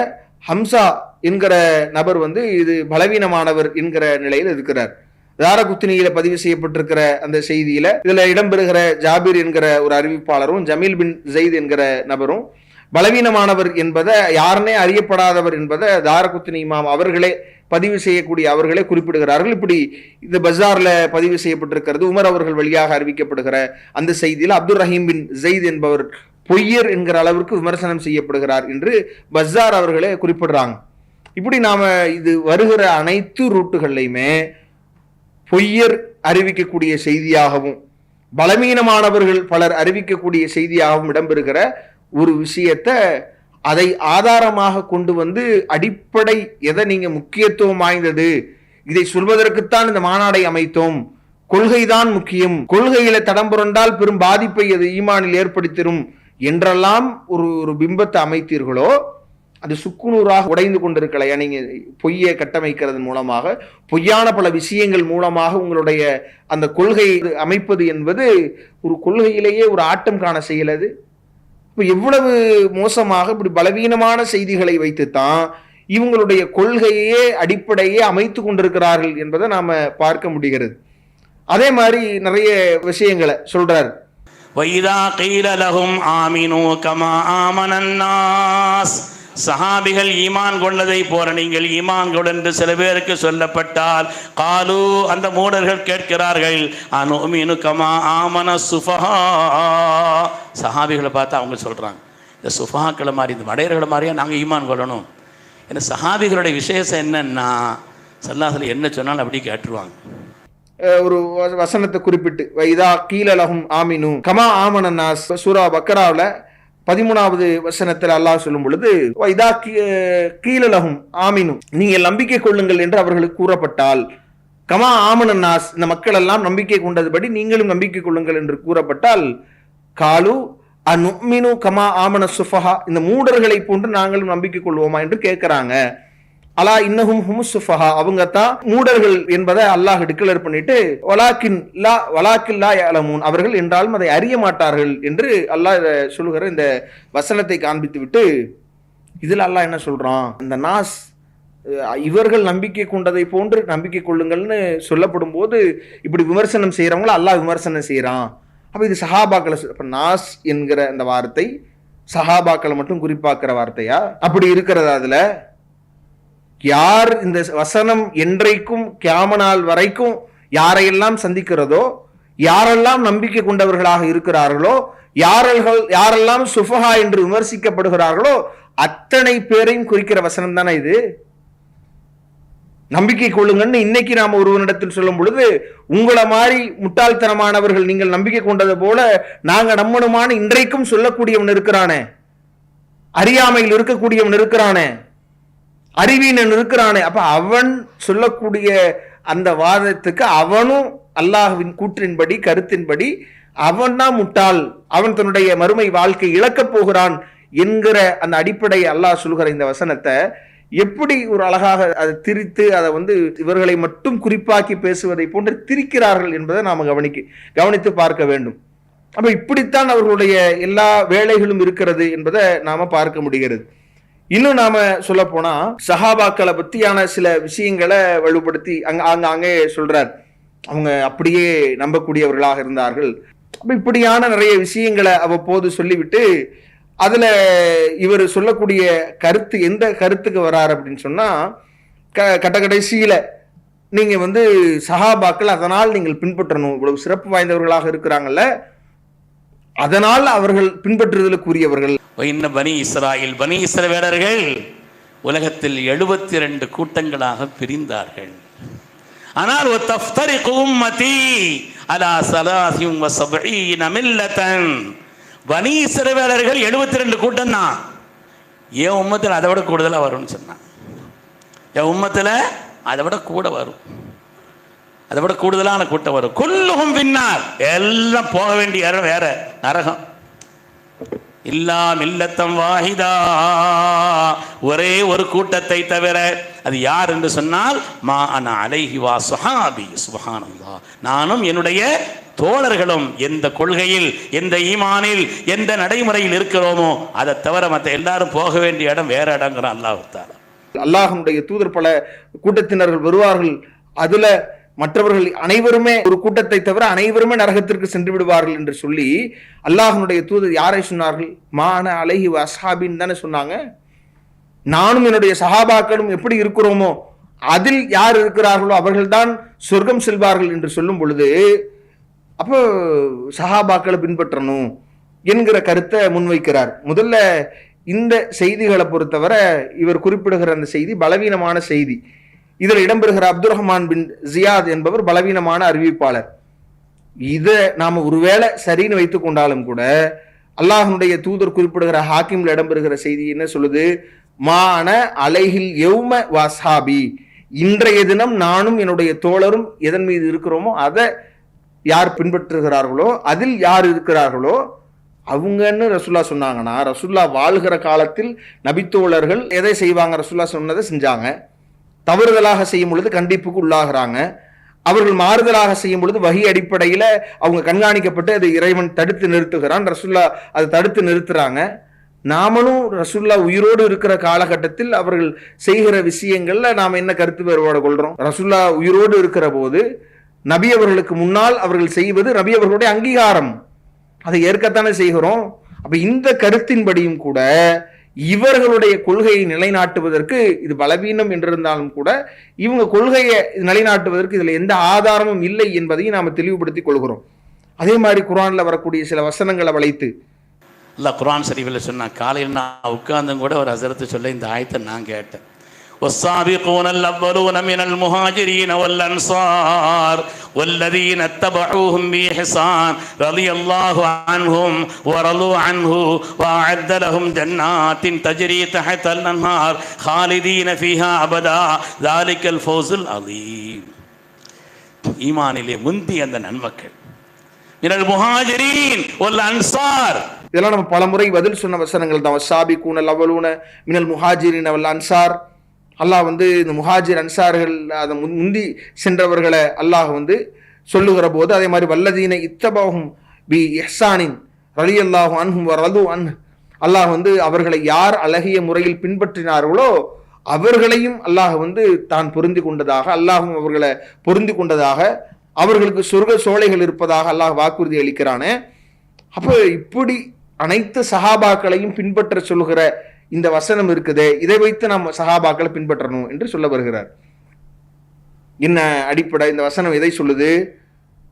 ஹம்சா என்கிற நபர் இது பலவீனமானவர் என்கிற நிலையில் இருக்கிறார். தாரகுத்னியில பதிவு செய்யப்பட்டிருக்கிற அந்த செய்தியில இதுல இடம்பெறுகிற ஜாபிர் என்கிற ஒரு அறிவிப்பாளரும் ஜமீல் பின் ஜெயித் என்கிற நபரும் பலவீனமானவர் என்பதை, யாருனே அறியப்படாதவர் என்பதை தாரகுத்னி இமாம் அவர்களே பதிவு செய்யக்கூடிய அவர்களே குறிப்பிடுகிறார்கள். இப்படி இந்த பஜார்ல பதிவு செய்யப்பட்டிருக்கிறது. உமர் அவர்கள் வழியாக அறிவிக்கப்படுகிற அந்த செய்தியில் அப்துல் ரஹீம் பின் ஜெயித் என்பவர் பொய்யர் என்கிற அளவிற்கு விமர்சனம் செய்யப்படுகிறார் என்று பஜார் அவர்களே குறிப்பிடுறாங்க. இப்படி நாம இது வருகிற அனைத்து ரூட்டுகள்லையுமே பொய்யர் அறிவிக்கக்கூடிய செய்தியாகவும் பலவீனமானவர்கள் பலர் அறிவிக்கக்கூடிய செய்தியாகவும் இடம்பெறுகிற ஒரு விஷயத்தை அதை ஆதாரமாக கொண்டு அடிப்படை எதை நீங்க முக்கியத்துவம் வாய்ந்தது, இதை சொல்வதற்குத்தான் இந்த மாநாடை அமைத்தோம், கொள்கைதான் முக்கியம், கொள்கையில தடம் புரண்டால் பெரும் பாதிப்பை அது ஈமானில் ஏற்படுத்திடும் என்றெல்லாம் ஒரு பிம்பத்தை அமைத்தீர்களோ அது சுக்குநூறாக உடைந்து கொண்டிருக்கலையா? நீங்க பொய்யை கட்டமைக்கிறது மூலமாக, பொய்யான பல விஷயங்கள் மூலமாக உங்களுடைய அந்த கொள்கை அமைப்பது என்பது ஒரு கொள்கையிலேயே ஒரு ஆட்டம் காண செய்யலது. இப்போ எவ்வளவு மோசமாக இப்படி பலவீனமான செய்திகளை வைத்துத்தான் இவங்களுடைய கொள்கையே அடிப்படையே அமைத்து கொண்டிருக்கிறார்கள் என்பதை நாம பார்க்க முடிகிறது. அதே மாதிரி நிறைய விஷயங்களை சொல்றார். وَإِذَا قِيلَ لَهُمْ آمِنُوا كَمَا آمَنَ النَّاسُ சஹாபிகள் ஈமான் கொண்டதை போல நீங்கள் ஈமான் கொள் என்று சில பேருக்கு சொல்லப்பட்டால் காலு அந்த மூடர்கள் கேட்கிறார்கள் அனுமினு கமா ஆமன சுஃபஹா. சஹாபிகளை பார்த்து அவங்க சொல்றாங்க, இந்த சுஃபஹாக்களை மாதிரி இந்த மடையர்களை மாதிரியா நாங்கள் ஈமான் கொள்ளணும். ஏன்னா சஹாபிகளுடைய விசேஷம் என்னன்னா ஸல்லல்லாஹு என்ன சொன்னாலும் அப்படி கேட்டுருவாங்க. ஒரு வசனத்தை குறிப்பிட்டு வைதா கீலலஹும் ஆமினு கமா ஆமனன்னாஸ் சூரா பக்கராவில் 13வது வசனத்தில் அல்லாஹ் சொல்லும் பொழுது வைதா கீலலஹும் ஆமினு நீங்கள் நம்பிக்கை கொள்ளுங்கள் என்று அவர்களுக்கு கூறப்பட்டால் கமா ஆமனன்னாஸ் இந்த மக்கள் எல்லாம் நம்பிக்கை கொண்டதுபடி நீங்களும் நம்பிக்கை கொள்ளுங்கள் என்று கூறப்பட்டால் காலு அனுமினு கமா ஆமன சுஃபஹா இந்த மூடர்களை போன்று நாங்களும் நம்பிக்கை கொள்வோமா என்று கேட்கிறாங்க. அலா இன்னஹும் ஹுமுஸ் சுஃபஹா அவங்க தான் மூடர்கள் என்பதை அல்லாஹ் டிக்ளேர் பண்ணிட்டு வலாக்கின் லா யஅலமூன் அவர்கள் என்றாலும் அதை அறிய மாட்டார்கள் என்று அல்லாஹ் சொல்லுகிற இந்த வசனத்தை காண்பித்து விட்டு இதில் அல்லாஹ் என்ன சொல்றான், இந்த நாஸ் இவர்கள் நம்பிக்கை கொண்டதை போன்று நம்பிக்கை கொள்ளுங்கள்னு சொல்லப்படும் போது இப்படி விமர்சனம் செய்யறவங்கள அல்லாஹ் விமர்சனம் செய்யறான். அப்ப இது சஹாபாக்களை நாஸ் என்கிற அந்த வார்த்தை சஹாபாக்களை மட்டும் குறிப்பாக்குற வார்த்தையா? அப்படி இருக்கிறதா? அதுல யார் இந்த வசனம் என்றைக்கும் கியாம நாள் வரைக்கும் யாரையெல்லாம் சந்திக்கிறதோ, யாரெல்லாம் நம்பிக்கை கொண்டவர்களாக இருக்கிறார்களோ, யாரெல்லாம் சுஃபஹா என்று விமர்சிக்கப்படுகிறார்களோ அத்தனை பேரையும் குறிக்கிற வசனம் தானே இது. நம்பிக்கை கொள்ளுங்கன்னு இன்னைக்கு நாம ஒருவனிடத்தில் சொல்லும் பொழுது உங்களை மாதிரி முட்டாள்தனமானவர்கள் நீங்கள் நம்பிக்கை கொண்டது போல நாங்க நம்பணுமான இன்றைக்கும் சொல்லக்கூடியவன் இருக்கிறானே, அறியாமையில் இருக்கக்கூடியவன் இருக்கிறானே, அறிவீனன் இருக்கிறானே. அப்ப அவன் சொல்லக்கூடிய அந்த வாதத்துக்கு அவனும் அல்லாஹ்வின் கூற்றின்படி கருத்தின்படி அவன் தான் முட்டாள், அவன் தன்னுடைய மறுமை வாழ்க்கை இழக்கப் போகிறான் என்கிற அந்த அடிப்படை அல்லாஹ் சொல்கிற இந்த வசனத்தை எப்படி ஒரு அழகாக அதை திரித்து அதை இவர்களை மட்டும் குறிப்பாக்கி பேசுவதை போன்று திரிக்கிறார்கள் என்பதை நாம கவனித்து பார்க்க வேண்டும். அப்ப இப்படித்தான் அவர்களுடைய எல்லா வேலைகளும் இருக்கிறது என்பதை நாம பார்க்க முடிகிறது. இன்னும் நாம சொல்ல போனா சஹாபாக்களை பத்தியான சில விஷயங்களை வலுப்படுத்தி அங்கே சொல்றார், அவங்க அப்படியே நம்பக்கூடியவர்களாக இருந்தார்கள். அப்ப இப்படியான நிறைய விஷயங்களை அவ்வப்போது சொல்லிவிட்டு அதுல இவர் சொல்லக்கூடிய கருத்து எந்த கருத்துக்கு வராரு அப்படின்னு சொன்னா கடைசியில நீங்க சஹாபாக்கள் அதனால் நீங்கள் பின்பற்றணும், இவ்வளவு சிறப்பு வாய்ந்தவர்களாக இருக்கிறாங்கல்ல, அதனால் அவர்கள் பின்பற்றுதலுக்குரியவர்கள். பனி இஸ்ரவேலர்கள் உலகத்தில் 72 கூட்டங்களாக பிரிந்தார்கள். ஆனால் பனி இஸ்ரவேலர்கள் 72 கூட்டம் தான். என் உம்மத்தில் அதை விட கூடுதலாக வரும்னு சொன்னான். என் உம்மத்தில் அதை விட கூட வரும், அதை விட கூடுதலான கூட்டம் வரும். குல்லுஹும் பின்னார் எல்லாம் போக வேண்டிய இடம் வேற நரகம். இல்லா மில்லத்தம் வாஹிதா ஒரே ஒரு கூட்டத்தை தவிர. அது யார் என்று சொன்னால் மா அன அலைஹி வா ஸஹாபி சுப்ஹானல்லாஹ், நானும் என்னுடைய தோழர்களும் எந்த கொள்கையில் எந்த ஈமானில் எந்த நடைமுறையில் இருக்கிறோமோ அதை தவிர மற்ற எல்லாரும் போக வேண்டிய இடம் வேற இடங்கிறான் அல்லாஹ் தஆலா. அல்லாஹ்வுடைய தூதர் பல கூட்டத்தினர்கள் வருவார்கள், அதுல மற்றவர்கள் அனைவருமே ஒரு கூட்டத்தை தவிர அனைவருமே நரகத்திற்கு சென்று விடுவார்கள் என்று சொல்லி அல்லாஹ்வுடைய தூதர் யாரை சொன்னார்கள்? மான அலைஹி வஸ்ஹாபின்னு தானே சொன்னாங்க. நானும் என்னுடைய சஹாபாக்களும் எப்படி இருக்கிறோமோ அதில் யார் இருக்கிறார்களோ அவர்கள்தான் சொர்க்கம் செல்வார்கள் என்று சொல்லும் பொழுது அப்போ சஹாபாக்களை பின்பற்றணும் என்கிற கருத்தை முன்வைக்கிறார். முதல்ல இந்த செய்திகளை பொறுத்தவரை இவர் குறிப்பிடுகிற அந்த செய்தி பலவீனமான செய்தி. இதில் இடம்பெறுகிற அப்துல் ரஹ்மான் பின் ஜியாத் என்பவர் பலவீனமான அறிவிப்பாளர். இதை நாம ஒருவேளை சரின்னு வைத்துக் கொண்டாலும் கூட அல்லாஹ்வுடைய தூதர் குறிப்பிடுகிற ஹாக்கிம்ல இடம்பெறுகிற செய்தி என்ன சொல்லுது? மான அலைஹில் யௌம வஸ்ஹாபி, இன்றைய தினம் நானும் என்னுடைய தோழரும் எதன் மீது இருக்கிறோமோ அதை யார் பின்பற்றுகிறார்களோ அதில் யார் இருக்கிறார்களோ அவங்கன்னு ரசூல்லா சொன்னாங்கன்னா, ரசூல்லா வாழ்கிற காலத்தில் நபித்தோழர்கள் எதை செய்வாங்க? ரசூல்லா சொன்னதை செஞ்சாங்க. தவறுதலாக செய்யும் பொழுது கண்டிப்புக்கு உள்ளாகிறாங்க. அவர்கள் மாறுதலாக செய்யும் பொழுது வஹி அடிப்படையில அவங்க கண்காணிக்கப்பட்டு அதை இறைவன் தடுத்து நிறுத்துகிறான். ரசூல்லா அதை தடுத்து நிறுத்துறாங்க. நாமளும் ரசூல்லா உயிரோடு இருக்கிற காலகட்டத்தில் அவர்கள் செய்கிற விஷயங்கள்ல நாம என்ன கருத்து வேறுபாடு கொள்றோம்? ரசூல்லா உயிரோடு இருக்கிற போது நபி அவர்களுக்கு முன்னால் அவர்கள் செய்வது நபி அவர்களுடைய அங்கீகாரம், அதை ஏற்கத்தானே செய்கிறோம். அப்ப இந்த கருத்தின்படியும் கூட இவர்களுடைய கொள்கையை நிலைநாட்டுவதற்கு இது பலவீனம் என்றிருந்தாலும் கூட இவங்க கொள்கையை நிலைநாட்டுவதற்கு இதுல எந்த ஆதாரமும் இல்லை என்பதையும் நாம தெளிவுபடுத்திக் கொள்கிறோம். அதே மாதிரி குர்ஆன்ல வரக்கூடிய சில வசனங்களை வளைத்து அல்லாஹ் குர்ஆன் ஷரீஃபில் சொன்னா, காலையில் நான் உட்கார்ந்தும் கூட ஒரு ஹஸரத்து சொல்ல இந்த ஆயத்தை நான் கேட்டேன். والسابقون الأولون من المهاجرين والأنصار والذين اتبعوهم بإحسان رضي الله عنهم ورضوا عنه وأعد لهم جنات تجري تحت الأنهار خالدين فيها أبدا ذلك الفوز العظيم. ஈமானிலே முந்தி அந்த நன்மக்கள் மினல் முஹாஜிரீன் வல் அன்சார், இதெல்லாம் நம்ம பலமுறை பதில் சொன்ன வசனங்கள் தான். வஸ்ஸாபிகூனல் அவ்வலூன மினல் முஹாஜிரீன வல் அன்சார். அல்லாஹ் இந்த முஹாஜிர் அன்சார்கள் அதை முந்தி சென்றவர்களை அல்லாஹ் சொல்லுகிற போது, அதே மாதிரி வல்லதீன இத்தபஹும் பி இஹ்சானின் ரலியல்லாஹு அன்ஹும் வரது அன், அல்லாஹ் அவர்களை யார் அழகிய முறையில் பின்பற்றினார்களோ அவர்களையும் அல்லாஹ் தான் பொருந்தி கொண்டதாக, அல்லாஹும் அவர்களை பொருந்தி கொண்டதாக, அவர்களுக்கு சொர்க்க சோலைகள் இருப்பதாக அல்லாஹ் வாக்குறுதி அளிக்கிறானே. அப்போ இப்படி அனைத்து சஹாபாக்களையும் பின்பற்ற சொல்லுகிற இந்த வசனம் இருக்குதே, இதை வைத்து நாம் சஹாபாக்களை பின்பற்றணும் என்று சொல்ல வருகிறார். என்ன அடிப்படை இந்த வசனம் எதை சொல்லுது?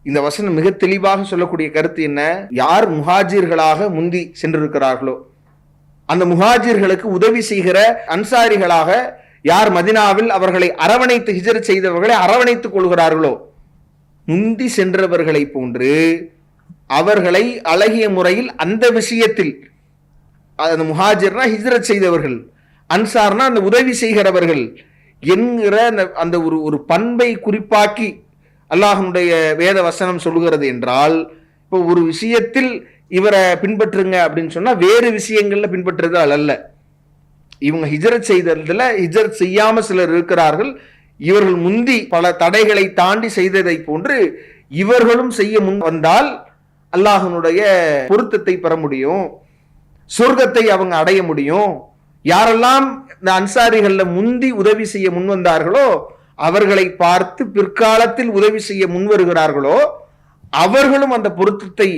இந்த வசனம் மிக தெளிவாக சொல்லக்கூடிய கருத்து என்ன? யார் முஹாஜிர்களாக முந்தி சென்றிருக்கிறார்களோ, அந்த முஹாஜிர்களுக்கு உதவி செய்கிற அன்சாரிகளாக யார் மதினாவில் அவர்களை அரவணைத்து ஹிஜ்ரத் செய்தவர்களை அரவணைத்துக் கொள்கிறார்களோ, முந்தி சென்றவர்களை போன்று அவர்களை அழகிய முறையில் அந்த விஷயத்தில், அந்த முஹாஜிர்னா ஹிஜ்ரத் செய்தவர்கள், அன்சார்னா அந்த உதவி செய்கிறவர்கள் என்கிற அந்த ஒரு பண்பை குறிப்பாக்கி அல்லாஹ்வுடைய வேத வசனம் சொல்கிறது என்றால், இப்போ ஒரு விஷயத்தில் இவரை பின்பற்றுங்க அப்படின்னு சொன்னா வேறு விஷயங்கள்ல பின்பற்றுறது அல்ல. இவங்க ஹிஜ்ரத் செய்ததுல ஹிஜ்ரத் செய்யாம சிலர் இருக்கிறார்கள். இவர்கள் முந்தி பல தடைகளை தாண்டி செய்ததை போன்று இவர்களும் செய்ய முன் வந்தால் அல்லாஹ்வுடைய பொருத்தத்தை பெற முடியும், சொர்க்கத்தை அவங்க அடைய முடியும். யாரெல்லாம் இந்த அன்சாரிகள்ல முந்தி உதவி செய்ய முன் வந்தார்களோ அவர்களை பார்த்து பிற்காலத்தில் உதவி செய்ய முன் வருகிறார்களோ அவர்களும் அந்த பொருத்தத்தை,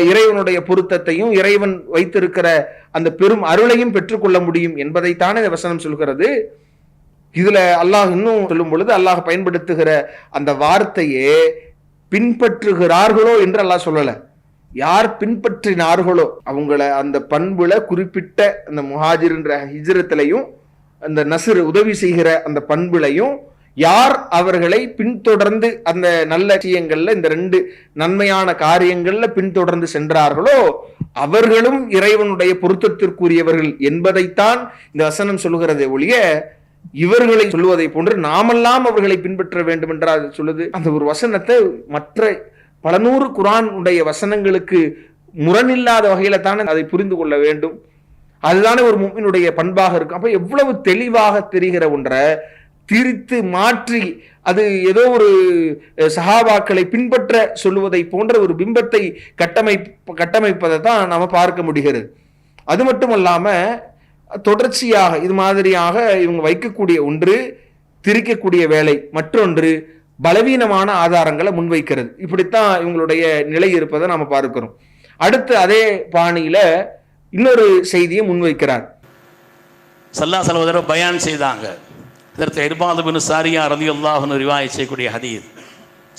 இறைவனுடைய பொருத்தத்தையும் இறைவன் வைத்திருக்கிற அந்த பெரும் அருளையும் பெற்றுக்கொள்ள முடியும் என்பதைத்தானே இந்த வசனம் சொல்கிறது. இதுல அல்லாஹ் இன்னும் சொல்லும் பொழுது அல்லாஹ் பயன்படுத்துகிற அந்த வார்த்தையே பின்பற்றுகிறார்களோ என்று அல்லாஹ் சொல்லல. யார் பின்பற்றினார்களோ அவங்கள அந்த பண்புல குறிப்பிட்ட அந்த முஹாஜிர் என்ற ஹிஜ்ரத்திலையும் அந்த நஸ்ர் உதவி செய்கிற அந்த பண்புலையும் யார் அவர்களை பின்தொடர்ந்து அந்த நல்ல விஷயங்கள்ல இந்த ரெண்டு நன்மையான காரியங்கள்ல பின்தொடர்ந்து சென்றார்களோ அவர்களும் இறைவனுடைய பொருத்தத்திற்குரியவர்கள் என்பதைத்தான் இந்த வசனம் சொல்லுகிறதே ஒழிய இவர்களை சொல்லுவதை போன்று நாமெல்லாம் அவர்களை பின்பற்ற வேண்டும் என்றால் சொல்லுது. அந்த ஒரு வசனத்தை மற்ற பல நூறு குர்ஆன் உடைய வசனங்களுக்கு முரணில்லாத வகையில தானே அதை புரிந்து கொள்ள வேண்டும். அதுதானே ஒரு முஃமினுடைய பண்பாக இருக்கும். அப்ப எவ்வளவு தெளிவாக தெரிகிற ஒன்றை திரித்து மாற்றி அது ஏதோ ஒரு சஹாபாக்களை பின்பற்ற சொல்லுவதை போன்ற ஒரு பிம்பத்தை கட்டமைப்பதை தான் நாம பார்க்க முடிகிறது. அது மட்டுமல்லாம தொடர்ச்சியாக இது மாதிரியாக இவங்க வைக்கக்கூடிய ஒன்று திரிக்கக்கூடிய வேலை, மற்றொன்று பலவீனமான ஆதாரங்களை முன்வைக்கிறது. இப்படித்தான் இவங்களுடைய நிலை இருப்பதை நாம பார்க்கிறோம். அடுத்து அதே பாணியில இன்னொரு செய்தியை முன்வைக்கிறார். ஸல்லல்லாஹு அலைஹி வஸல்லம் பயான் செய்தாங்க. இதற்கு இர்பாத் பின் சாரியா ரலியல்லாஹு அன்ஹு ரிவாயத் செய்யக்கூடிய ஹதீஸ்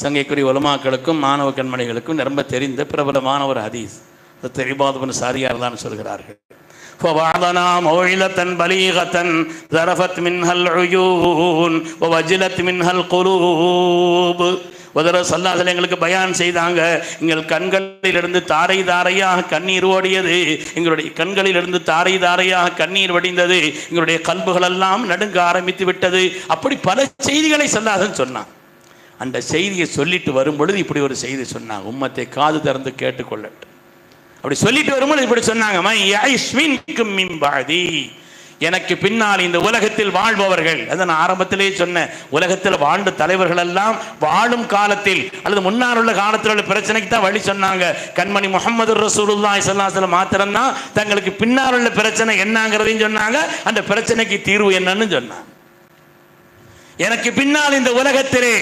சங்கைக்குரிய உலமாக்களுக்கும் மாணவ கண்மணிகளுக்கும் ரொம்ப தெரிந்த பிரபலமான ஒரு ஹதீஸ். இதற்கு இர்பாத் பின் சாரியா தான் சொல்கிறார்கள், فوعظنا موعظة بليغة ذرفت منها العيون ووجلت منها القلوب. ஸல்லல்லாஹு எங்களுக்கு பயான் செய்தாங்க, எங்கள் கண்களிலிருந்து தாரை தாரையாக கண்ணீர் ஓடியது, எங்களுடைய கண்களிலிருந்து தாரை தாரையாக கண்ணீர் வடிந்தது, எங்களுடைய கல்புகள் எல்லாம் நடுங்க ஆரம்பித்து விட்டது. அப்படி பல செய்திகளை ஸல்லல்லாஹு சொன்னான். அந்த செய்தியை சொல்லிட்டு வரும் பொழுது இப்படி ஒரு செய்தி சொன்னாங்க, உம்மத்தை காது திறந்து கேட்டுக்கொள்ளட்டும். அப்படி சொல்லிட்டு வரும்போது இப்படி சொன்னாங்க, எனக்கு பின்னால் இந்த உலகத்தில் வாழ்பவர்கள், அதை நான் ஆரம்பத்திலே சொன்னேன், உலகத்தில் வாழ்ந்த தலைவர்கள் எல்லாம் வாழும் காலத்தில் அல்லது முன்னால் உள்ள காலத்தில் உள்ள பிரச்சனைக்கு தான் வழி சொன்னாங்க. கண்மணி முஹம்மது ரசூலுல்லாஹி ஸல்லல்லாஹு அலைஹி வஸல்லம் மாத்திரம்தான் தங்களுக்கு பின்னால் உள்ள பிரச்சனை என்னங்கிறதையும் சொன்னாங்க, அந்த பிரச்சனைக்கு தீர்வு என்னன்னு சொன்னாங்க. எனக்கு பின்னால் இந்த உலகத்திலே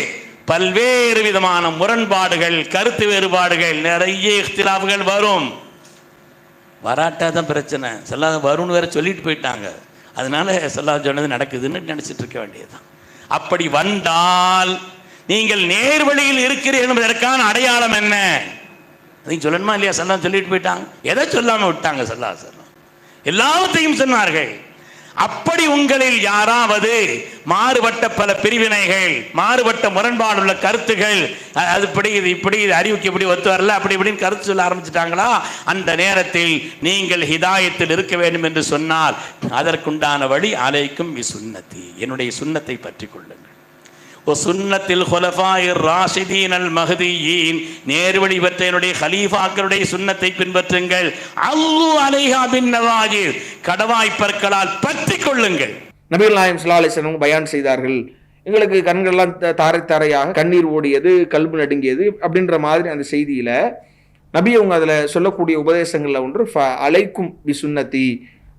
பல்வேறு விதமான முரண்பாடுகள், கருத்து வேறுபாடுகள், நிறைய இஃப்திலாஃப்கள் வரும். வராட்டா தான் பிரச்சனை. ஸல்லல்லாஹு வரும்னு வேற சொல்லிட்டு போயிட்டாங்க. அதனால ஸல்லல்லாஹு சொன்னது நடக்குதுன்னு நினச்சிட்டு இருக்க வேண்டியதுதான். அப்படி வந்தால் நீங்கள் நேர்வழியில் இருக்கிறீர்கள் என்பதற்கான அடையாளம் என்ன? அதையும் சொல்லணுமா இல்லையா? ஸல்லல்லாஹு சொல்லிட்டு போயிட்டாங்க. எதை சொல்லாமல் விட்டாங்க? ஸல்லல்லாஹு எல்லாத்தையும் சொன்னார்கள். அப்படி உங்களில் யாராவது மாறுபட்ட பல பிரிவினைகள், மாறுபட்ட முரண்பாடுள்ள கருத்துகள், அது இப்படி இது இப்படி, இது அறிவுக்கு இப்படி ஒத்து வரல, அப்படி இப்படின்னு கருத்து சொல்ல ஆரம்பிச்சிட்டாங்களா, அந்த நேரத்தில் நீங்கள் ஹிதாயத்தில் இருக்க வேண்டும் என்று சொன்னால் அதற்குண்டான வழி அலைக்கும் பி சுன்னதி, என்னுடைய சுன்னத்தை பற்றி கொள்ளுங்கள். ஓ சுன்னத்தில் ஹுலஃபாயிர் ராஷிதீன் அல் மஹ்தியீன், நேர்வழி பெற்ற என்னுடைய ஹலீஃபாக்களுடைய சுன்னத்தை பின்பற்றுங்கள். அல்லு அலைஹா பின் நவாஜிர், கடவாய்ப்பற்களால் பற்றி கொள்ளுங்கள். நபிகள் நாயகம் ஸல்லல்லாஹு அலைஹி வஸல்லம் பயான் செய்தார்கள். எங்களுக்கு கண்கள்லாம் தாரை தாரையாக கண்ணீர் ஓடியது, கல்பு நடுங்கியது அப்படின்ற மாதிரி அந்த செய்தியில நபி அவங்க அதுல சொல்லக்கூடிய உபதேசங்கள்ல ஒன்று அலைக்கும் பி சுன்னதி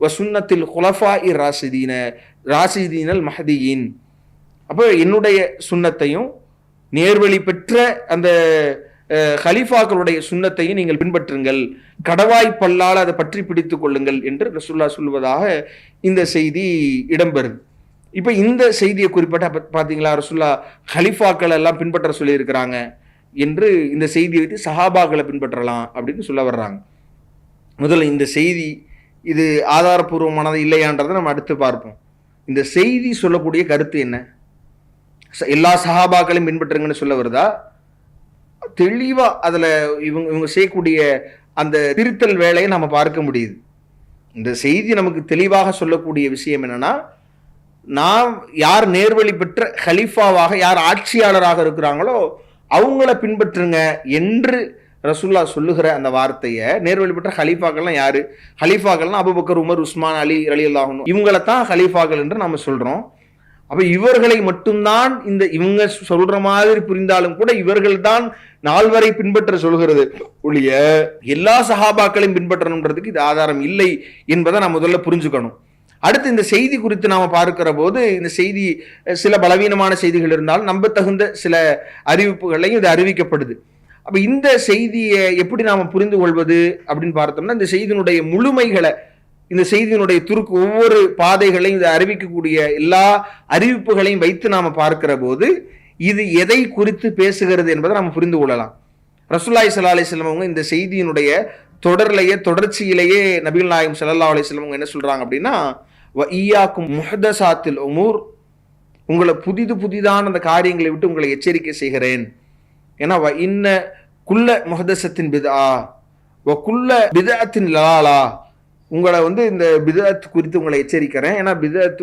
வ சுன்னத்தில் ஹுலஃபாயிர் ராஷிதீன் அல் மஹ்தியீன். அப்போ என்னுடைய சுன்னத்தையும் நேர்வழி பெற்ற அந்த ஹலீஃபாக்களுடைய சுன்னத்தையும் நீங்கள் பின்பற்றுங்கள், கடவாய் பல்லால் அதை பற்றி பிடித்து கொள்ளுங்கள் என்று ரசூலுல்லாஹ் சொல்வதாக இந்த செய்தி இடம்பெறுது. இப்போ இந்த செய்தியை குறிப்பிட்ட பார்த்தீங்களா, ரசூலுல்லாஹ் ஹலீஃபாக்கள் எல்லாம் பின்பற்ற சொல்லியிருக்கிறாங்க என்று இந்த செய்தியை வைத்து சஹாபாக்களை பின்பற்றலாம் அப்படின்னு சொல்ல வர்றாங்க. முதல்ல இந்த செய்தி இது ஆதாரபூர்வமானது இல்லையான்றதை நம்ம அடுத்து பார்ப்போம். இந்த செய்தி சொல்லக்கூடிய கருத்து என்ன? எல்லா சஹாபாக்களையும் பின்பற்றுங்கன்னு சொல்ல வருதா? தெளிவா அதுல இவங்க செய்யக்கூடிய அந்த திருத்தல் வேலையை நம்ம பார்க்க முடியுது. இந்த செய்தி நமக்கு தெளிவாக சொல்லக்கூடிய விஷயம் என்னன்னா, நாம் யார் நேர்வழி பெற்ற ஹலீஃபாவாக, யார் ஆட்சியாளராக இருக்கிறாங்களோ அவங்கள பின்பற்றுங்க என்று ரசூலுல்லாஹ் சொல்லுகிற அந்த வார்த்தையை, நேர்வழி பெற்ற ஹலீஃபாக்கள்லாம் யாரு? ஹலீஃபாக்கள்லாம் அபூபக்கர், உமர், உஸ்மான், அலி ரலியல்லாஹு அன்ஹு, இவங்களை தான் ஹலீஃபாக்கள் என்று நம்ம சொல்றோம். அப்ப இவர்களை மட்டும்தான் இவங்க சொல்ற மாதிரி புரிந்தாலும் கூட இவர்கள் தான் நால்வரை பின்பற்ற சொல்கிறது ஒழிய எல்லா சஹாபாக்களையும் பின்பற்றணுன்றதுக்கு இது ஆதாரம் இல்லை என்பதை நாம் முதல்ல புரிஞ்சுக்கணும். அடுத்து இந்த செய்தி குறித்து நாம பார்க்கிற போது இந்த செய்தி சில பலவீனமான செய்திகள் இருந்தாலும் நம்பத்தகுந்த சில அறிவிப்புகளையும் இது அறிவிக்கப்படுது. அப்ப இந்த செய்தியை எப்படி நாம புரிந்து கொள்வது அப்படின்னு பார்த்தோம்னா, இந்த செய்தியினுடைய முழுமைகளை, இந்த செய்தியினுடைய துருக்கு, ஒவ்வொரு பாதைகளையும் இதை அறிவிக்கக்கூடிய எல்லா அறிவிப்புகளையும் வைத்து நாம பார்க்கிற போது இது எதை குறித்து பேசுகிறது என்பதை நம்ம புரிந்து கொள்ளலாம். ரசூலுல்லாஹி ஸல்லல்லாஹு அலைஹி வஸல்லம் அவங்க இந்த செய்தியினுடைய தொடர்ச்சியிலேயே நபிகள் நாயகம் ஸல்லல்லாஹு அலைஹி வஸல்லம் என்ன சொல்றாங்க அப்படின்னா, வ ஈயாக்கும் முஹ்தஸாத்தில் உமூர், உங்களை புதிதான அந்த காரியங்களை விட்டு உங்களை எச்சரிக்கை செய்கிறேன். ஏன்னா வ இன்ன குல்ல முஹ்தஸத்தின் பித்ஆ வ குல்ல பித்அத்தின் லலாலா, உங்களை இந்த பிதஅத் குறித்து உங்களை எச்சரிக்கிறேன். ஏன்னா பிதஅத்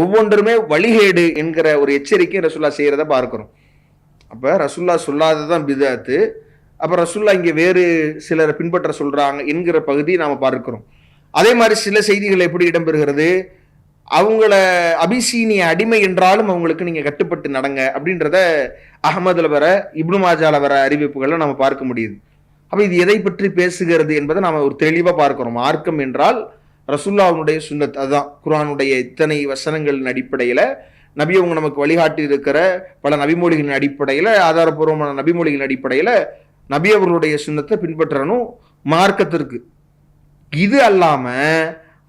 ஒவ்வொன்றுமே வழிகேடு என்கிற ஒரு எச்சரிக்கை ரசூலுல்லாஹ் செய்யறத பார்க்கிறோம். அப்ப ரசூலுல்லாஹ் சொல்லாததான் பிதஅத்து, அப்ப ரசூலுல்லாஹ் இங்க வேறு சிலரை பின்பற்ற சொல்றாங்க என்கிற பகுதியை நாம பார்க்கிறோம். அதே மாதிரி சில செய்திகள் எப்படி இடம்பெறுகிறது, அவங்கள அபிசீனிய அடிமை என்றாலும் அவங்களுக்கு நீங்க கட்டுப்பட்டு நடங்க அப்படின்றத அஹ்மதுல வர, இப்னு மாஜால வர அறிவிப்புகளை நம்ம பார்க்க முடியுது. அப்ப இது எதை பற்றி பேசுகிறது என்பதை நாம ஒரு தெளிவா பார்க்கிறோம். மார்க்கம் என்றால் ரசூலுல்லாஹ்வுடைய சுன்னத், அதுதான் குர்ஆனுடைய இத்தனை வசனங்களின் அடிப்படையில நபி அவங்க நமக்கு வழிகாட்டி இருக்கிற பல நபிமொழிகளின் அடிப்படையில, ஆதாரபூர்வமான நபிமொழிகளின் அடிப்படையில நபி அவர்களுடைய சுன்னத்தை பின்பற்றணும் மார்க்கத்திற்கு. இது அல்லாம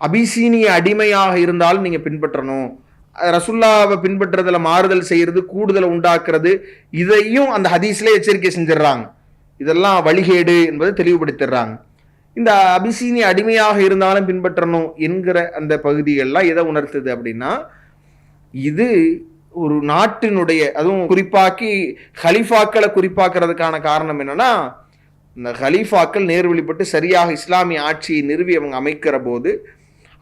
அபிசீனிய அடிமையாக இருந்தாலும் நீங்க பின்பற்றணும், ரசூலுல்லாஹ்வை பின்பற்றுறதுல மாறுதல் செய்யறது, கூடுதலை உண்டாக்குறது, இதையும் அந்த ஹதீஸ்ல எச்சரிக்கை செஞ்சிடறாங்க. இதெல்லாம் வழிகேடு என்பதை தெளிவுபடுத்திடுறாங்க. இந்த அபிசீனிய அடிமையாக இருந்தாலும் பின்பற்றணும் என்கிற அந்த பகுதிகள்லாம் எதை உணர்த்துது அப்படின்னா, இது ஒரு நாட்டினுடைய, அதுவும் குறிப்பாக்கி ஹலீஃபாக்களை குறிப்பாக்குறதுக்கான காரணம் என்னன்னா, இந்த ஹலீஃபாக்கள் நேர்வழிப்பட்டு சரியாக இஸ்லாமிய ஆட்சியை நிறுவி அவங்க அமைக்கிற போது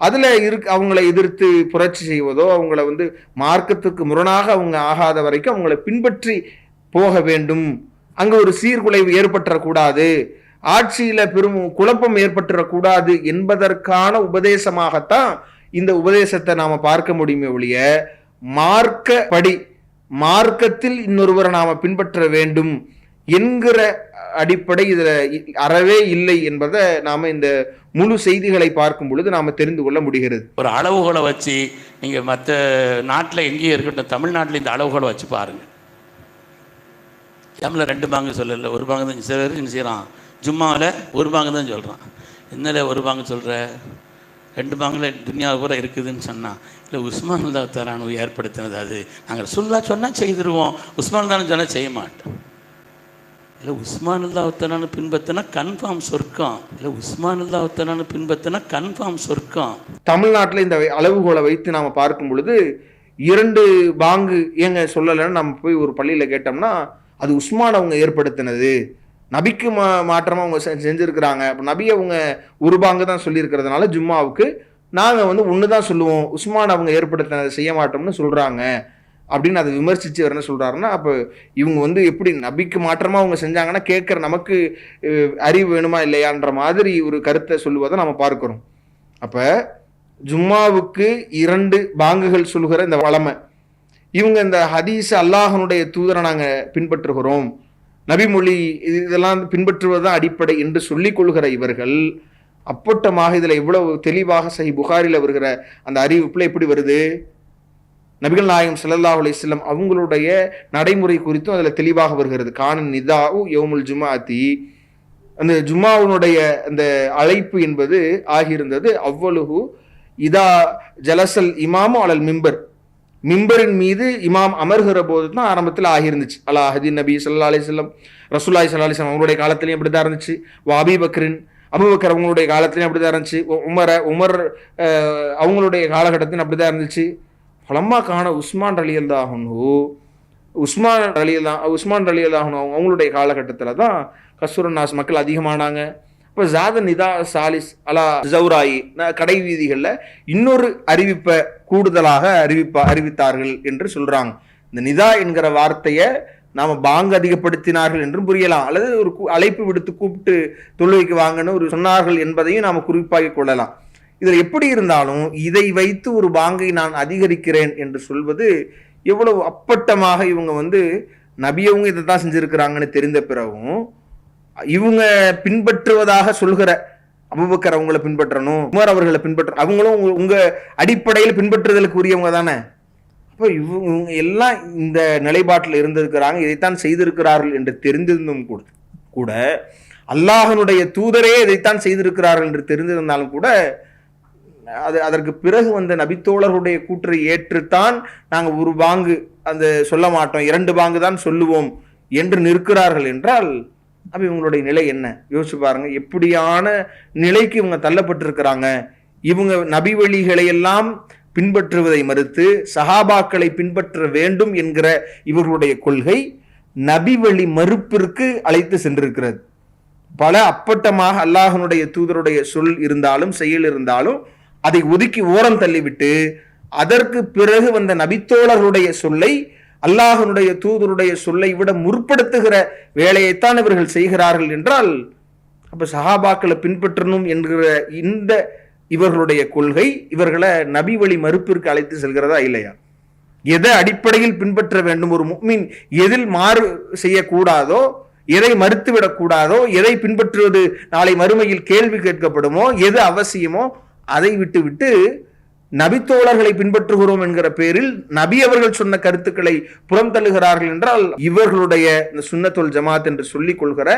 அதுல அவங்களை எதிர்த்து புரட்சி செய்வதோ, அவங்கள மார்க்கத்துக்கு முரணாக அவங்க ஆகாத வரைக்கும் அவங்களை பின்பற்றி போக வேண்டும், அங்க ஒரு சீர்குலைவு ஏற்பட்டுறக்கூடாது, ஆட்சியில பெரும் குழப்பம் ஏற்பட்டுறக்கூடாது என்பதற்கான உபதேசமாகத்தான் இந்த உபதேசத்தை நாம பார்க்க முடியுமே ஒழிய, மார்க்கப்படி மார்க்கத்தில் இன்னொருவரை நாம பின்பற்ற வேண்டும் என்கிற அடிப்படை இதுல அறவே இல்லை என்பதை நாம இந்த முழு செய்திகளை பார்க்கும் பொழுது நாம தெரிந்து கொள்ள முடிகிறது. ஒரு அளவுகளை வச்சு நீங்க மற்ற நாட்டில் எங்கேயும் இருக்கட்டும், தமிழ்நாட்டில் இந்த அளவுகளை வச்சு பாருங்க. நம்மள 2 பாங்கு சொல்லல, 1 பாங்கு தான். சிலர் என்ன செய்யறான், ஜும்மாவில் 1 பாங்கு தான் சொல்றான். என்னல ஒரு பாங்கு சொல்கிற, 2 பாங்குல துன்யா பூரா இருக்குதுன்னு சொன்னான். இல்லை உஸ்மான் அல்லா தஆலா ஏற்படுத்தினது அது, நாங்கள் ரசூலுல்லாஹ் சொன்னால் செய்திருவோம், உஸ்மான் தான் சொன்னால் செய்ய மாட்டோம். இல்லை உஸ்மான் அல்லா தஆலா பின்பற்றினா கன்ஃபார்ம் சொர்க்கம், இல்லை உஸ்மான் அல்லா தஆலா பின்பற்றினா கன்ஃபார்ம் சொர்க்கம். தமிழ்நாட்டில் இந்த அளவுகோலை வைத்து நாம் பார்க்கும் பொழுது 2 பாங்கு ஏங்க சொல்லலைன்னு நம்ம போய் ஒரு பள்ளியில் கேட்டோம்னா அது உஸ்மான் அவங்க ஏற்படுத்தினது, நபிக்கு மாற்றமாக அவங்க செஞ்சுருக்கிறாங்க. அப்போ நபி அவங்க ஒரு பாங்கு தான் சொல்லியிருக்கிறதுனால ஜும்மாவுக்கு நாங்கள் வந்து ஒன்று தான் சொல்லுவோம், உஸ்மான் அவங்க ஏற்படுத்தினதை செய்ய மாட்டோம்னு சொல்கிறாங்க அப்படின்னு அதை விமர்சித்து என்ன சொல்கிறாருன்னா, அப்போ இவங்க வந்து எப்படி நபிக்கு மாற்றமாக அவங்க செஞ்சாங்கன்னா கேட்குற நமக்கு அறிவு வேணுமா இல்லையான்ற மாதிரி ஒரு கருத்தை சொல்லுவதை நம்ம பார்க்குறோம். அப்போ ஜும்மாவுக்கு 2 பாங்குகள் சொல்கிற இந்த வளமை, இவங்க இந்த ஹதீஸ் அல்லாஹனுடைய தூதரை நாங்கள் பின்பற்றுகிறோம், நபிமொழி இதெல்லாம் பின்பற்றுவது தான் அடிப்படை என்று சொல்லிக் கொள்கிற இவர்கள் அப்பட்டமாக இதில் இவ்வளவு தெளிவாக சஹீஹ் புகாரில் வருகிற அந்த அறிவிப்பில் எப்படி வருது, நபிகள் நாயகம் ஸல்லல்லாஹு அலைஹி வஸல்லம் அவங்களுடைய நடைமுறை குறித்தும் அதில் தெளிவாக வருகிறது. கான நிதாஉ யௌமுல் ஜும்ஆத்தி, அந்த ஜும்மாவுடைய அந்த அழைப்பு என்பது ஆகியிருந்தது அவ்வளுஹு இதா ஜலசல் இமாமு அலல் மிம்பர், மிம்பரின் மீது இமாம் அமர்கிற போது தான் ஆரம்பத்தில் ஆகியிருந்துச்சு. அலா ஹதி நபி ஸல்லல்லாஹு அலைஹி வஸல்லம், ரசூலுல்லாஹி ஸல்லல்லாஹு அலைஹி வஸல்லம் அவங்களுடைய காலத்திலையும் அப்படி தான் இருந்துச்சு. அபீ பக்ரின், அபூபக்கர் அவங்களுடைய காலத்திலையும் அப்படி தான் இருந்துச்சு. உமர் அவங்களுடைய காலகட்டத்திலும் அப்படி தான் இருந்துச்சு. ஃபலம்மா கான உஸ்மான் ரலியல்லாஹு அன்ஹு, உஸ்மான் ரலியல்லாஹு அன்ஹு அவங்களுடைய காலகட்டத்தில் தான் கஸ்ருன்னாஸ் மக்கள் அதிகமானாங்க. இப்போ ஜாத நிதா சாலிஸ் அலா ஜௌராயி, கடை வீதிகளில் இன்னொரு அறிவிப்பை கூடுதலாக அறிவித்தார்கள் என்று சொல்கிறாங்க. இந்த நிதா என்கிற வார்த்தையை நாம் பாங்கு அதிகப்படுத்தினார்கள் என்றும் புரியலாம், அல்லது ஒரு அழைப்பு விடுத்து கூப்பிட்டு தொழுகைக்கு வாங்கன்னு ஒரு சொன்னார்கள் என்பதையும் நாம் குறிப்பாகி கொள்ளலாம். இதில் எப்படி இருந்தாலும் இதை வைத்து ஒரு பாங்கை நான் அதிகரிக்கிறேன் என்று சொல்வது எவ்வளவு அப்பட்டமாக இவங்க வந்து நபியவங்க இதை தான் செஞ்சுருக்கிறாங்கன்னு தெரிந்த பிறகும் இவங்க பின்பற்றுவதாக சொல்கிற அபூபக்கர் அவங்கள பின்பற்றணும், உமர் அவர்களை பின்பற்ற, அவங்களும் உங்க அடிப்படையில் பின்பற்றுதலுக்கு உரியவங்க தானே. அப்போ இவங்க எல்லாம் இந்த நிலைப்பாட்டில் இருந்திருக்கிறாங்க, இதைத்தான் செய்திருக்கிறார்கள் என்று தெரிந்திருந்தும் கூட அல்லாஹனுடைய தூதரே இதைத்தான் செய்திருக்கிறார்கள் என்று தெரிந்திருந்தாலும் கூட அதற்கு பிறகு வந்த நபித்தோழர்களுடைய கூற்றை ஏற்றுத்தான் நாங்கள் ஒரு பாங்கு அந்த சொல்ல மாட்டோம், 2 பாங்கு தான் சொல்லுவோம் என்று நிற்கிறார்கள் என்றால் அப்போ இவங்களுடைய நிலை என்ன யோசிச்சு பாருங்க. எப்படியான நிலைக்கு இவங்க தள்ளப்பட்டிருக்கிறாங்க. இவங்க நபி வழிகளை எல்லாம் பின்பற்றுவதை மறுத்து சஹாபாக்களை பின்பற்ற வேண்டும் என்கிற இவர்களுடைய கொள்கை நபி வழி மறுப்பிற்கு அழைத்து சென்றிருக்கிறது. பல அப்பட்டமாக அல்லாஹனுடைய தூதருடைய சொல் இருந்தாலும் செயல் இருந்தாலும் அதை ஒதுக்கி ஓரம் தள்ளிவிட்டு அதற்கு பிறகு வந்த நபித்தோழர்களுடைய சொல்லை அல்லாஹனுடைய தூதருடைய சொல்லை விட முற்படுத்துகிற வேலையைத்தான் இவர்கள் செய்கிறார்கள் என்றால் அப்ப சஹாபாக்களை பின்பற்றணும் என்கிற இந்த இவர்களுடைய கொள்கை இவர்களை நபி வழி மறுப்பிற்கு அழைத்து செல்கிறதா இல்லையா? எதை அடிப்படையில் பின்பற்ற வேண்டும், ஒரு முஃமின் எதில் மாறு செய்யக்கூடாதோ, எதை மறுத்துவிடக்கூடாதோ, எதை பின்பற்றுவது நாளை மறுமையில் கேள்வி கேட்கப்படுமோ, எது அவசியமோ அதை விட்டு நபித்தோழர்களை பின்பற்றுகிறோம் என்கிற பேரில் நபி அவர்கள் சொன்ன கருத்துக்களை புறம் தள்ளுகிறார்கள் என்றால் இவர்களுடைய இந்த சுன்னத்துல் ஜமாத் என்று சொல்லிக் கொள்கிற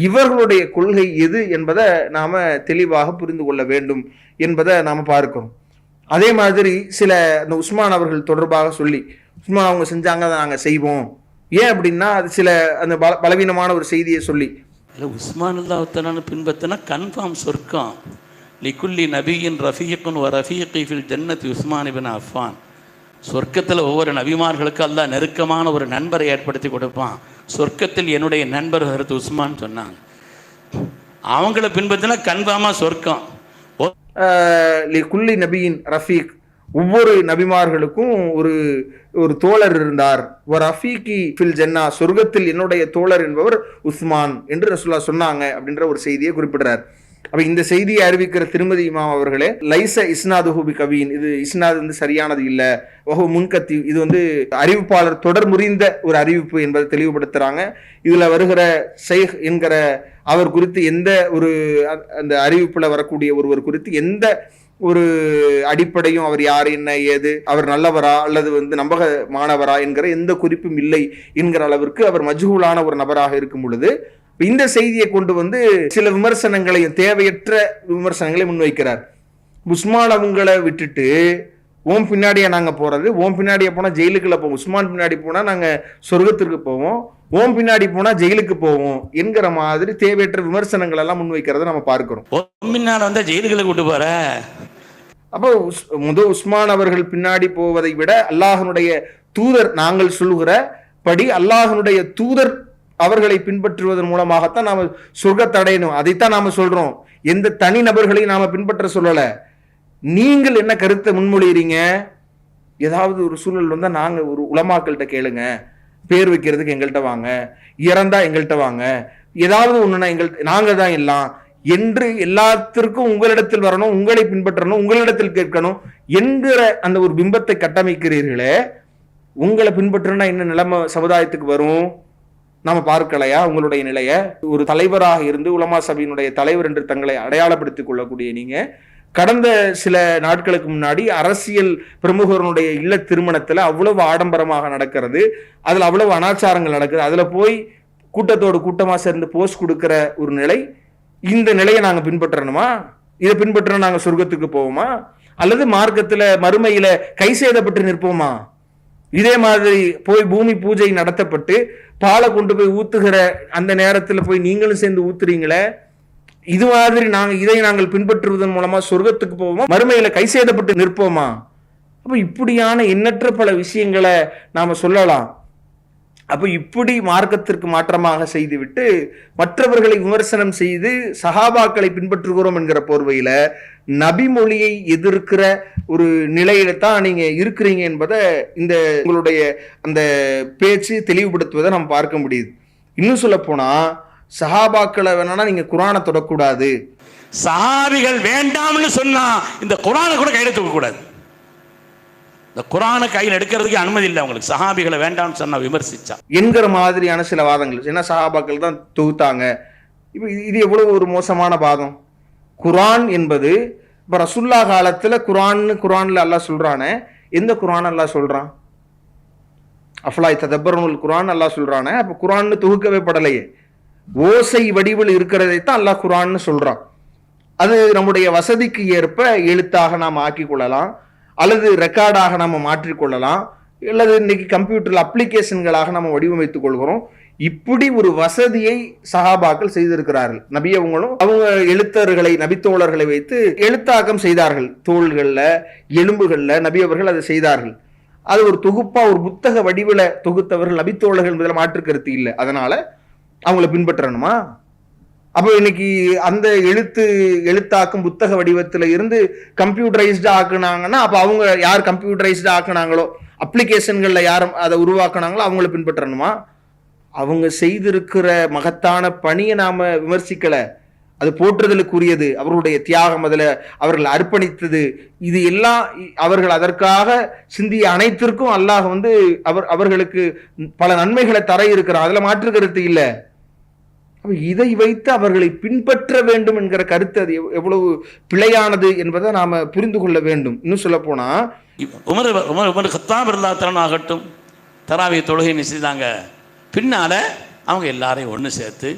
இவர்களுடைய கொள்கை எது என்பதை நாம தெளிவாக புரிந்து கொள்ள வேண்டும் என்பதை நாம பார்க்கிறோம். அதே மாதிரி சில இந்த உஸ்மான் அவர்கள் தொடர்பாக சொல்லி உஸ்மான் அவங்க செஞ்சாங்க அதை நாங்கள் செய்வோம், ஏன் அப்படின்னா அது சில அந்த பலவீனமான ஒரு செய்தியை சொல்லி உஸ்மான் அல்லாஹ் பின்பற்றினா கன்ஃபார்ம் சொர்க்கம். லிகுல்லி நபியின் ரஃபீக்குன் வ ரஃபீகி ஃபில் ஜன்னத்தி உஸ்மான் இப்னு அஃபான். சொர்க்கத்தில் ஒவ்வொரு நபிமார்களுக்கும் அல்லாஹ் நெருக்கமான ஒரு நண்பரை ஏற்படுத்தி கொடுப்பான். சொர்க்கத்தில் என்னுடைய நண்பர் ஹஜ்ரத் உஸ்மான் சொன்னாங்க. அவங்கள பின்பற்றினா கன்ஃபார்மாக சொர்க்கம். லிகுல்லி நபியின் ரஃபீக், ஒவ்வொரு நபிமார்களுக்கும் ஒரு தோழர் இருந்தார். ஒரு ரஃபீகி ஃபில் ஜன்னா, சொர்க்கத்தில் என்னுடைய தோழர் என்பவர் உஸ்மான் என்று ரசூலுல்லாஹ் சொன்னாங்க அப்படின்ற ஒரு செய்தியை குறிப்பிடுறார். அப்ப இந்த செய்தியை அறிவிக்கிற திருமதி இமாம் அவர்களே லைச இஸ்னாதுஹு பி கவீன், இது இஸ்னாது வந்து சரியானது இல்ல, வஹு முன்கத்தி, இது வந்து அறிவிப்பாளர் தொடர் முறிந்த ஒரு அறிவிப்பு என்பதை தெளிவுபடுத்துறாங்க. இதுல வருகிற ஷைக் என்கிற அவர் குறித்து எந்த ஒரு அந்த அறிவிப்புல வரக்கூடிய ஒருவர் குறித்து எந்த ஒரு அடிப்படையும், அவர் யார் என்ன ஏது, அவர் நல்லவரா அல்லது வந்து நம்பகமானவரா என்கிற எந்த குறிப்பும் இல்லை என்கிற அளவிற்கு அவர் மஜ்ஹூலான ஒரு நபராக இருக்கும் பொழுது இந்த செய்தியை கொண்டு வந்து சில விமர்சனங்களையும் தேவையற்ற விமர்சனங்களை முன்வைக்கிறார். உஸ்மான் அவங்களை விட்டுட்டு ஓம் பின்னாடியே நாங்க போறது, ஓம் பின்னாடியே போனா ஜெயிலுக்குள்ள போவோம், உஸ்மான் பின்னாடி போனா நாங்க சொர்க்கத்திற்கு போவோம், ஓம் பின்னாடி போனா ஜெயிலுக்கு போவோம் என்கிற மாதிரி தேவையற்ற விமர்சனங்கள் எல்லாம் முன்வைக்கிறத நம்ம பார்க்கிறோம். பின்னால வந்தா ஜெயிலுக்குள்ள கூட்டு போற. அப்போ உஸ்மான் அவர்கள் பின்னாடி போவதை விட அல்லாஹனுடைய தூதர், நாங்கள் சொல்லுகிற படி அல்லாஹனுடைய தூதர் அவர்களை பின்பற்றுவதன் மூலமாகத்தான் நாம சொர்க்கத்தை அடையணும். அதைத்தான் நாம சொல்றோம். எந்த தனி நபர்களையும் நாம பின்பற்ற சொல்லல. நீங்கள் என்ன கருத்தை முன்மொழிகிறீங்க? ஏதாவது ஒரு சூழல் வந்தா நாங்க ஒரு உலமாக்கள்கிட்ட கேளுங்க, பேர் வைக்கிறதுக்கு எங்கள்கிட்ட வாங்க, இறந்தா எங்கள்கிட்ட வாங்க, ஏதாவது ஒண்ணுன்னா நாங்க தான் எல்லாம் என்று எல்லாத்திற்கும் உங்களிடத்தில் வரணும், உங்களை பின்பற்றணும், உங்களிடத்தில் கேட்கணும் என்கிற அந்த ஒரு பிம்பத்தை கட்டமைக்கிறீர்களே. உங்களை பின்பற்றணும்னா என்ன நிலைமை சமுதாயத்துக்கு வரும்? நாம பார்க்கலையா உங்களுடைய நிலைய? ஒரு தலைவராக இருந்து உலமா சபையினுடைய தலைவர் என்று தங்களை அடையாளப்படுத்திக் கொள்ளக்கூடிய நீங்க கடந்த சில நாட்களுக்கு முன்னாடி அரசியல் பிரமுகர்களுடைய இல்ல திருமணத்துல அவ்வளவு ஆடம்பரமாக நடக்கிறது, அதுல அவ்வளவு அனாச்சாரங்கள் நடக்குது, அதுல போய் கூட்டத்தோடு கூட்டமா சேர்ந்து போஸ்ட் கொடுக்கிற ஒரு நிலை. இந்த நிலையை நாங்க பின்பற்றணுமா? இதை பின்பற்ற நாங்க சொர்க்கத்துக்கு போவோமா? அல்லது மார்க்கத்துல மறுமையில கை செய்தப்பட்டு நிற்போமா? இதே மாதிரி போய் பூமி பூஜை நடத்தப்பட்டு பாலை கொண்டு போய் ஊத்துகிற அந்த நேரத்துல போய் நீங்களும் சேர்ந்து ஊத்துறீங்களே, இது மாதிரி இதை நாங்கள் பின்பற்றுவதன் மூலமா சொர்க்கத்துக்கு போவோமா, மறுமையில கை செய்தப்பட்டு நிற்போமா? அப்ப இப்படியான எண்ணற்ற பல விஷயங்களை நாம சொல்லலாம். அப்ப இப்படி மார்க்கத்திற்கு மாற்றமாக செய்துவிட்டு மற்றவர்களை விமர்சனம் செய்து சஹாபாக்களை பின்பற்றுகிறோம் என்கிற போர்வையில நபிமொழியை எதிர்க்கிற ஒரு நிலையில தான் நீங்க இருக்கிறீங்க என்பதை இந்த உங்களுடைய அந்த பேச்சு தெளிவுபடுத்துவதை நம்ம பார்க்க முடியுது. இன்னும் சொல்ல போனா சஹாபாக்களை வேணா நீங்க குர்ஆனை தொடக்கூடாது, சஹாபிகள் வேண்டாம்னு சொன்னா இந்த குர்ஆனை கூட கையில தூக்க கூடாது. இந்த குர்ஆனை கையில் எடுக்கிறதுக்கு அனுமதி இல்லை உங்களுக்கு, சஹாபிகளை வேண்டாம்னு சொன்னா விமர்சிச்சா என்கிற மாதிரியான சில வாதங்கள். ஏன்னா சஹாபாக்கள் தான் தொகுத்தாங்க. இப்ப இது எவ்வளவு ஒரு மோசமான வாதம். குர்ஆன் என்பது இப்ப ரசூல்லா காலத்துல குர்ஆன்ல அல்லாஹ் சொல்றானே, எந்த குர்ஆன் அல்லாஹ் சொல்றான்? அஃலாய் ததப்பருல் குர்ஆன் அல்லாஹ் சொல்றானே. அப்ப குர்ஆன் தொகுக்கவே படலையே, ஓசை வடிவில் இருக்கிறதைத்தான் அல்லாஹ் குர்ஆன்னு சொல்றான். அது நம்முடைய வசதிக்கு ஏற்ப எழுத்தாக நாம் ஆக்கிக் கொள்ளலாம், அல்லது ரெக்கார்டாக நம்ம மாற்றிக்கொள்ளலாம், அல்லது இன்னைக்கு கம்ப்யூட்டர் அப்ளிகேஷன்களாக நம்ம வடிவமைத்துக் கொள்கிறோம். இப்படி ஒரு வசதியை சஹாபாக்கள் செய்திருக்கிறார்கள். நபி அவங்களும் அவங்க எழுத்தர்களை, நபித்தோழர்களை வைத்து எழுத்தாக்கம் செய்தார்கள். தோள்கள்ல, எலும்புகள்ல நபி அவர்கள் அதை செய்தார்கள். அது ஒரு தொகுப்பா ஒரு புத்தக வடிவில தொகுத்தவர்கள் நபித்தோழர்கள் என்பதில் மாற்று கருத்து இல்லை. அதனால அவங்களை பின்பற்றணுமா? அப்போ இன்னைக்கு அந்த எழுத்தாக்கும் புத்தக வடிவத்தில் இருந்து கம்ப்யூட்டரைஸ்டா ஆக்குனாங்கன்னா அப்ப அவங்க யார் கம்ப்யூட்டரைஸ்டா ஆக்குனாங்களோ, அப்ளிகேஷன்கள்ல யாரும் அதை உருவாக்குனாங்களோ அவங்களை பின்பற்றணுமா? அவங்க செய்திருக்கிற மகத்தான பணியை நாம விமர்சிக்கல, அது போற்றுதலுக்குரியது, அவர்களுடைய தியாகம், அதுல அவர்கள் அர்ப்பணித்தது, இது எல்லாம் அவர்கள் அதற்காக சிந்திய அனைத்திற்கும் அல்லாஹ் அவர்களுக்கு பல நன்மைகளை தர இருக்கிறான், அதுல மாற்று கருத்து இல்லை. இதை வைத்து அவர்களை பின்பற்ற வேண்டும் என்கிற கருத்து அது எவ்வளவு பிழையானது என்பதை நாம புரிந்து கொள்ள வேண்டும். இன்னும் சொல்ல போனா உமர் கத்தாப் ரலியல்லாஹு ஆகட்டும், தராவிய தொழுகை செய்தாங்க. பின்னால அவங்க எல்லாரையும் ஒன்று சேர்த்து